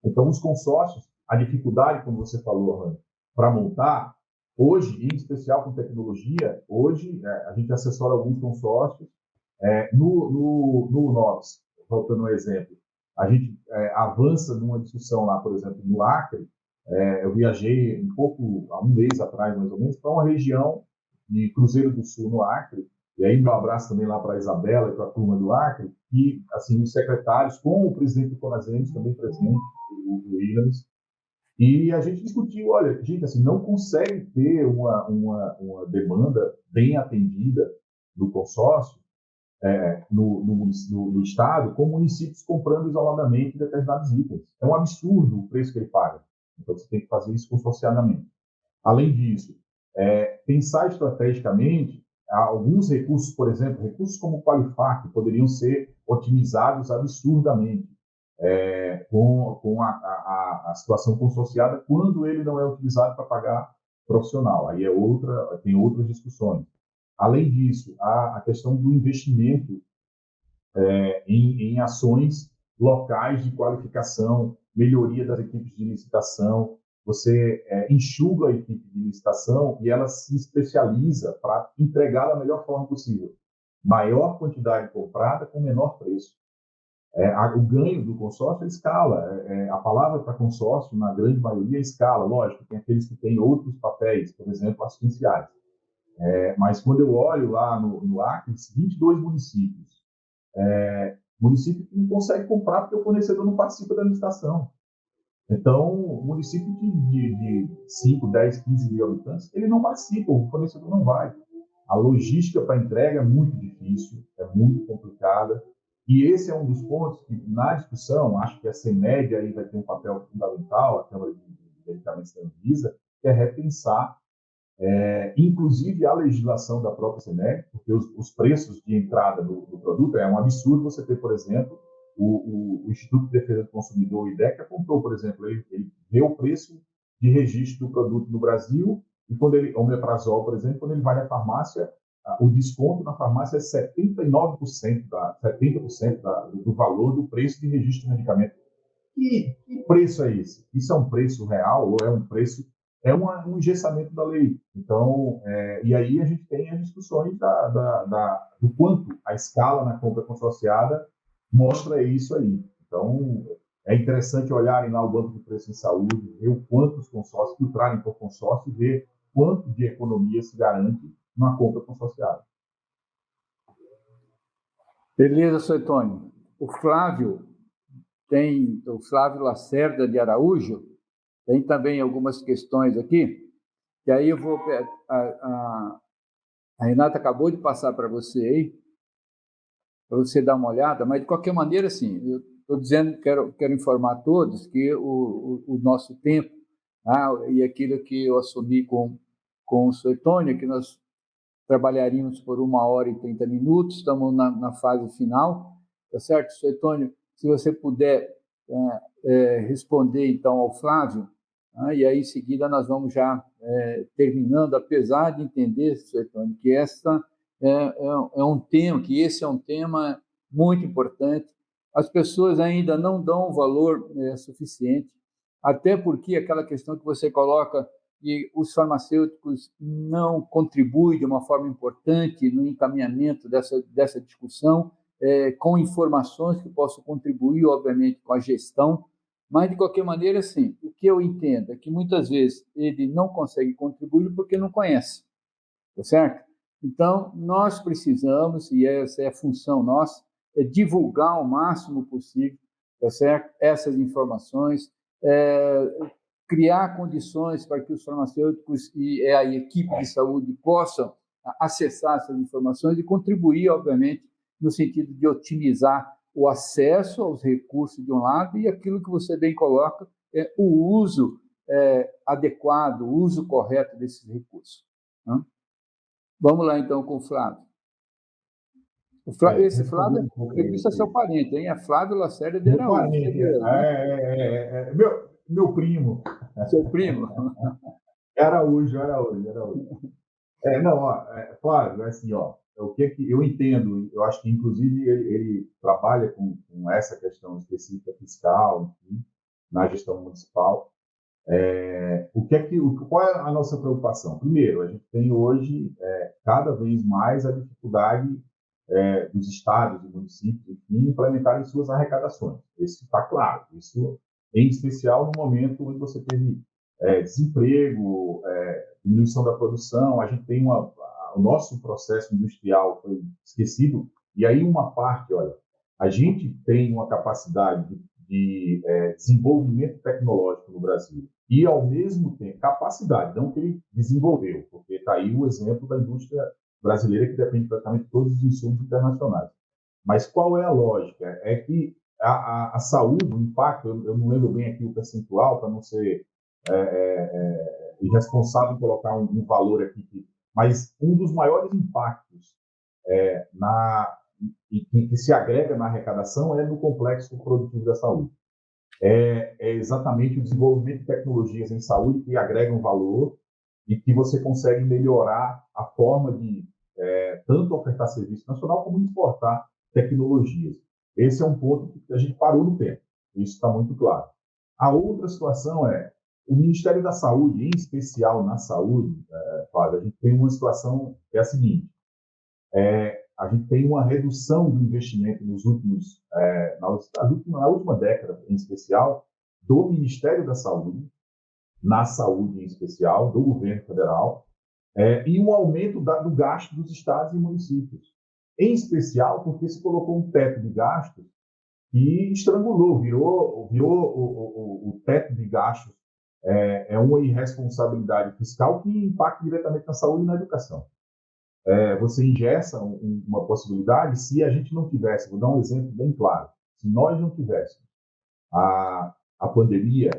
Então, os consórcios, a dificuldade, como você falou, Rani, para montar, hoje, em especial com tecnologia, hoje a gente assessora alguns consórcios. No NOPS, voltando um exemplo, a gente avança numa discussão lá, por exemplo, no Acre. Eu viajei há um mês atrás, mais ou menos, para uma região de Cruzeiro do Sul, no Acre. E aí, meu abraço também lá para a Isabela e para a turma do Acre. E, assim, os secretários, com o presidente do Conasems também presente, o Williams. E a gente discutiu, olha, gente, assim, não consegue ter uma demanda bem atendida do consórcio no Estado, com municípios comprando isoladamente determinados itens. É um absurdo o preço que ele paga. Então, você tem que fazer isso consorciadamente. Além disso, pensar estrategicamente, alguns recursos, por exemplo, recursos como o Qualifac, poderiam ser otimizados absurdamente com a situação consorciada quando ele não é utilizado para pagar profissional. Aí tem outras discussões. Além disso, a questão do investimento em ações locais de qualificação, melhoria das equipes de licitação. Você enxuga a equipe de licitação e ela se especializa para entregar da melhor forma possível. Maior quantidade comprada com menor preço. O ganho do consórcio é escala. A palavra para consórcio, na grande maioria, é escala. Lógico, tem aqueles que têm outros papéis, por exemplo, assistenciais. Mas quando eu olho lá no Acre, 22 municípios. Município que não consegue comprar porque o fornecedor não participa da licitação. Então, o município de 5, 10, 15 mil habitantes, ele não participa, o fornecedor não vai. A logística para entrega é muito difícil, é muito complicada. E esse é um dos pontos que, na discussão, acho que a CEMED aí vai ter um papel fundamental, a Câmara de Medicamentos da Anvisa, que é repensar, inclusive a legislação da própria CEMED, porque os preços de entrada do produto é um absurdo você ter, por exemplo, o Instituto de Defesa do Consumidor, o IDEC, apontou, por exemplo, ele vê o preço de registro do produto no Brasil e quando o omeprazol, por exemplo, quando ele vai na farmácia, o desconto na farmácia é 79%, 70% do valor do preço de registro do medicamento. Que preço é esse? Isso é um preço real ou é um preço... um engessamento da lei. Então, e aí a gente tem as discussões do quanto a escala na compra consorciada mostra isso aí. Então, é interessante olharem lá o Banco de Preço em Saúde, ver o quanto os consórcios, filtrarem por consórcio e ver quanto de economia se garante numa compra consorciada. Beleza, Suetônio. O Flávio Lacerda de Araújo tem também algumas questões aqui, que aí eu vou... A Renata acabou de passar para você aí, para você dar uma olhada, mas de qualquer maneira, assim, eu estou dizendo, quero informar a todos que o nosso tempo, e aquilo que eu assumi com o Suetônio, que nós trabalharíamos por 1h30, estamos na fase final, tá certo? Suetônio, se você puder responder, então, ao Flávio, e aí, em seguida, nós vamos já terminando, apesar de entender, Suetônio, que essa esse é um tema muito importante. As pessoas ainda não dão um valor suficiente, até porque aquela questão que você coloca e os farmacêuticos não contribuem de uma forma importante no encaminhamento dessa discussão, com informações que possam contribuir, obviamente, com a gestão, mas, de qualquer maneira, sim, o que eu entendo é que, muitas vezes, ele não consegue contribuir porque não conhece, tá certo? Então, nós precisamos, e essa é a função nossa, é divulgar o máximo possível, tá certo? Essas informações, criar condições para que os farmacêuticos e a equipe de saúde possam acessar essas informações e contribuir, obviamente, no sentido de otimizar o acesso aos recursos de um lado e aquilo que você bem coloca, o uso adequado, o uso correto desses recursos. Né? Vamos lá, então, com o Flávio. Esse Flávio, isso é seu parente, hein? É Flávio Lacerda de Meu Araújo. parente, Né? meu primo. Seu primo. Araújo. Não, ó, Flávio, assim, ó, o que eu entendo, eu acho que, inclusive, ele trabalha com essa questão específica fiscal, enfim, na gestão municipal. Qual é a nossa preocupação? Primeiro, a gente tem hoje cada vez mais a dificuldade dos estados e municípios, enfim, implementarem suas arrecadações. Isso está claro. Isso, em especial, no momento onde você teve desemprego, diminuição da produção, a gente tem o nosso processo industrial foi esquecido, e aí uma parte, olha, a gente tem uma capacidade de desenvolvimento tecnológico no Brasil e, ao mesmo tempo, capacidade, não que ele desenvolveu, porque está aí o exemplo da indústria brasileira que depende praticamente de todos os insumos internacionais. Mas qual é a lógica? É que a saúde, o impacto, eu não lembro bem aqui o percentual, para não ser irresponsável em colocar um valor aqui, mas um dos maiores impactos que se agrega na arrecadação é no complexo produtivo da saúde. É exatamente o desenvolvimento de tecnologias em saúde que agregam valor e que você consegue melhorar a forma de tanto ofertar serviço nacional como exportar tecnologias. Esse é um ponto que a gente parou no tempo. Isso está muito claro. A outra situação é o Ministério da Saúde, em especial na saúde, Flávio, a gente tem uma situação que é a seguinte: a gente tem uma redução do investimento nos últimos, na última década, em especial, do Ministério da Saúde, na saúde em especial, do governo federal, e um aumento do gasto dos estados e municípios. Em especial porque se colocou um teto de gastos que estrangulou, virou o teto de gastos uma irresponsabilidade fiscal que impacta diretamente na saúde e na educação. Você ingessa uma possibilidade, se a gente não tivesse, vou dar um exemplo bem claro, se nós não tivéssemos a pandemia,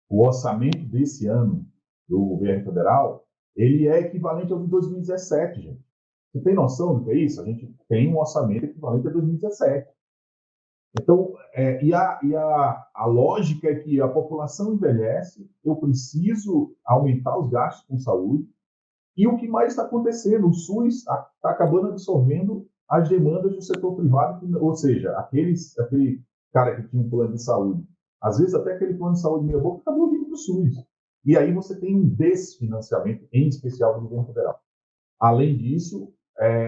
o orçamento desse ano do governo federal, ele é equivalente ao de 2017, gente. Você tem noção do que é isso? A gente tem um orçamento equivalente a 2017. Então, a lógica é que a população envelhece, eu preciso aumentar os gastos com saúde, e o que mais está acontecendo? O SUS está acabando absorvendo as demandas do setor privado, ou seja, aquele cara que tinha um plano de saúde, às vezes até aquele plano de saúde meia boca acabou vindo do SUS. E aí você tem um desfinanciamento, em especial do governo federal. Além disso,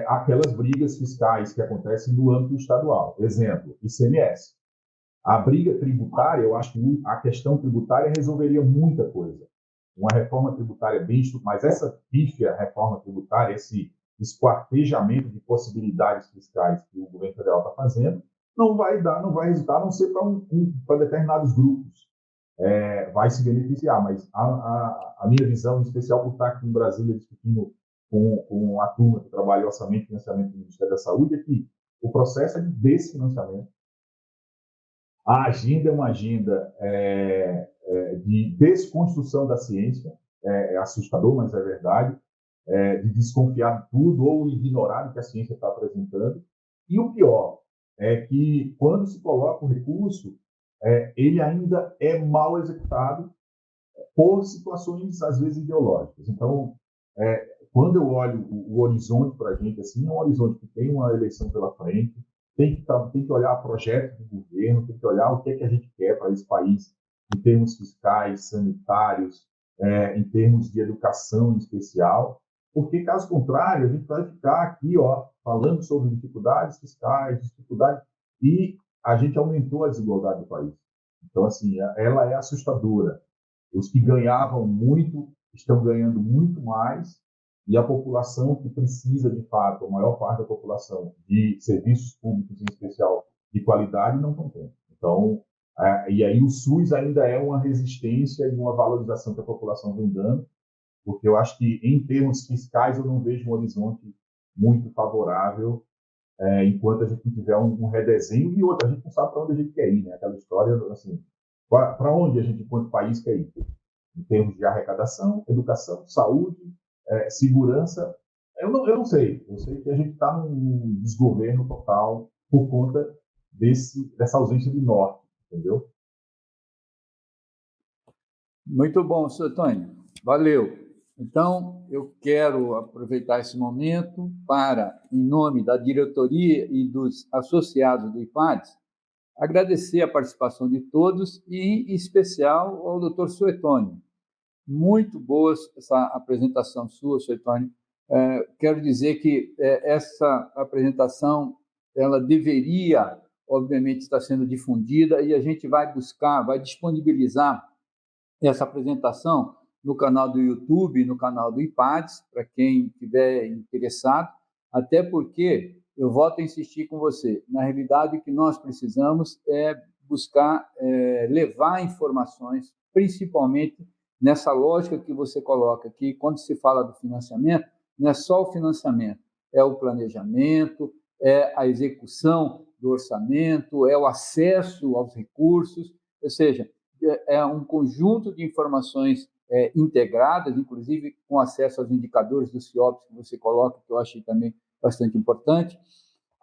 aquelas brigas fiscais que acontecem no âmbito estadual. Exemplo, ICMS. A briga tributária, eu acho que a questão tributária resolveria muita coisa. Uma reforma tributária bem estruturada, mas essa pífia reforma tributária, esse esquartejamento de possibilidades fiscais que o governo federal está fazendo, não vai resultar, a não ser para determinados grupos. Vai se beneficiar, mas a minha visão, em especial por estar aqui em Brasília discutindo com a turma que trabalha orçamento e financiamento do Ministério da Saúde, é que o processo é de desfinanciamento. A agenda é uma agenda de desconstrução da ciência, é assustador, mas é verdade, de desconfiar de tudo ou ignorar o que a ciência está apresentando. E o pior é que, quando se coloca o recurso, ele ainda é mal executado por situações, às vezes, ideológicas. Então, quando eu olho o horizonte para a gente, assim, é um horizonte que tem uma eleição pela frente, tem que olhar projetos do governo, tem que olhar o que é que a gente quer para esse país, em termos fiscais, sanitários, em termos de educação em especial, porque, caso contrário, a gente vai ficar aqui falando sobre dificuldades fiscais, e a gente aumentou a desigualdade do país. Então, assim, ela é assustadora. Os que ganhavam muito estão ganhando muito mais, e a população que precisa, de fato, a maior parte da população, de serviços públicos, em especial, de qualidade, não estão tendo. Então, e aí o SUS ainda é uma resistência e uma valorização que a população vem dando, porque eu acho que, em termos fiscais, eu não vejo um horizonte muito favorável enquanto a gente não tiver um redesenho. E outra, a gente não sabe para onde a gente quer ir, né? Aquela história, assim, para onde a gente, enquanto país, quer ir? Em termos de arrecadação, educação, saúde, segurança. Eu não sei. Eu sei que a gente está num desgoverno total por conta dessa ausência de norte, entendeu? Muito bom, senhor Tony. Valeu. Então, eu quero aproveitar esse momento para, em nome da diretoria e dos associados do IPADES, agradecer a participação de todos e, em especial, ao doutor Suetônio. Muito boa essa apresentação sua, Suetônio. Quero dizer que essa apresentação ela deveria, obviamente, estar sendo difundida e a gente vai buscar, vai disponibilizar essa apresentação no canal do YouTube, no canal do IPADES, para quem estiver interessado, até porque eu volto a insistir com você, na realidade o que nós precisamos é buscar levar informações, principalmente nessa lógica que você coloca, que quando se fala do financiamento, não é só o financiamento, é o planejamento, é a execução do orçamento, é o acesso aos recursos, ou seja, é um conjunto de informações integradas, inclusive com acesso aos indicadores do CIOPS que você coloca, que eu achei também bastante importante.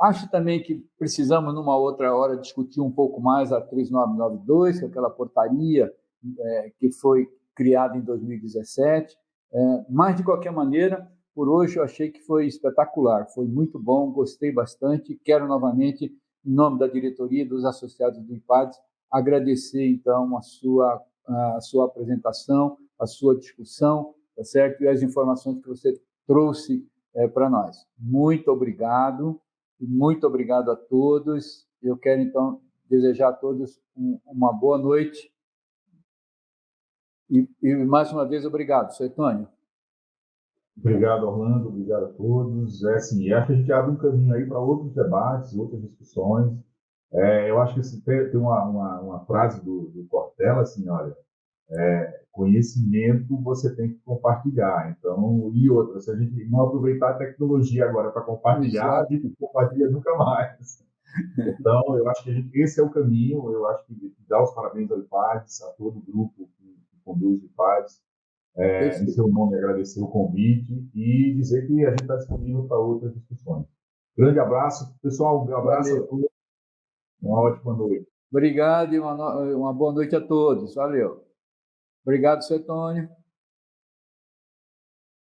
Acho também que precisamos, numa outra hora, discutir um pouco mais a 3992, que é aquela portaria que foi criada em 2017. Mas, de qualquer maneira, por hoje eu achei que foi espetacular, foi muito bom, gostei bastante. Quero novamente, em nome da diretoria e dos associados do IPADES, agradecer, então, a sua apresentação, a sua discussão, tá certo? E as informações que você trouxe para nós. Muito obrigado a todos. Eu quero, então, desejar a todos uma boa noite. E mais uma vez, obrigado, Suetônio. Obrigado, Orlando. Obrigado a todos. Assim, acho que a gente abre um caminho aí para outros debates, outras discussões. Eu acho que tem uma frase do Cortella, assim, olha, conhecimento você tem que compartilhar. Então, e outra, se a gente não aproveitar a tecnologia agora para compartilhar, a gente não compartilha nunca mais. Então, eu acho que esse é o caminho. Eu acho que dar os parabéns ao IPADES, a todo o grupo que conduz o IPADES, em seu nome agradecer o convite e dizer que a gente está disponível para outras discussões. Grande abraço, pessoal. Um abraço a todos. Uma ótima noite. Obrigado e uma boa noite a todos. Valeu. Obrigado, Suetônio.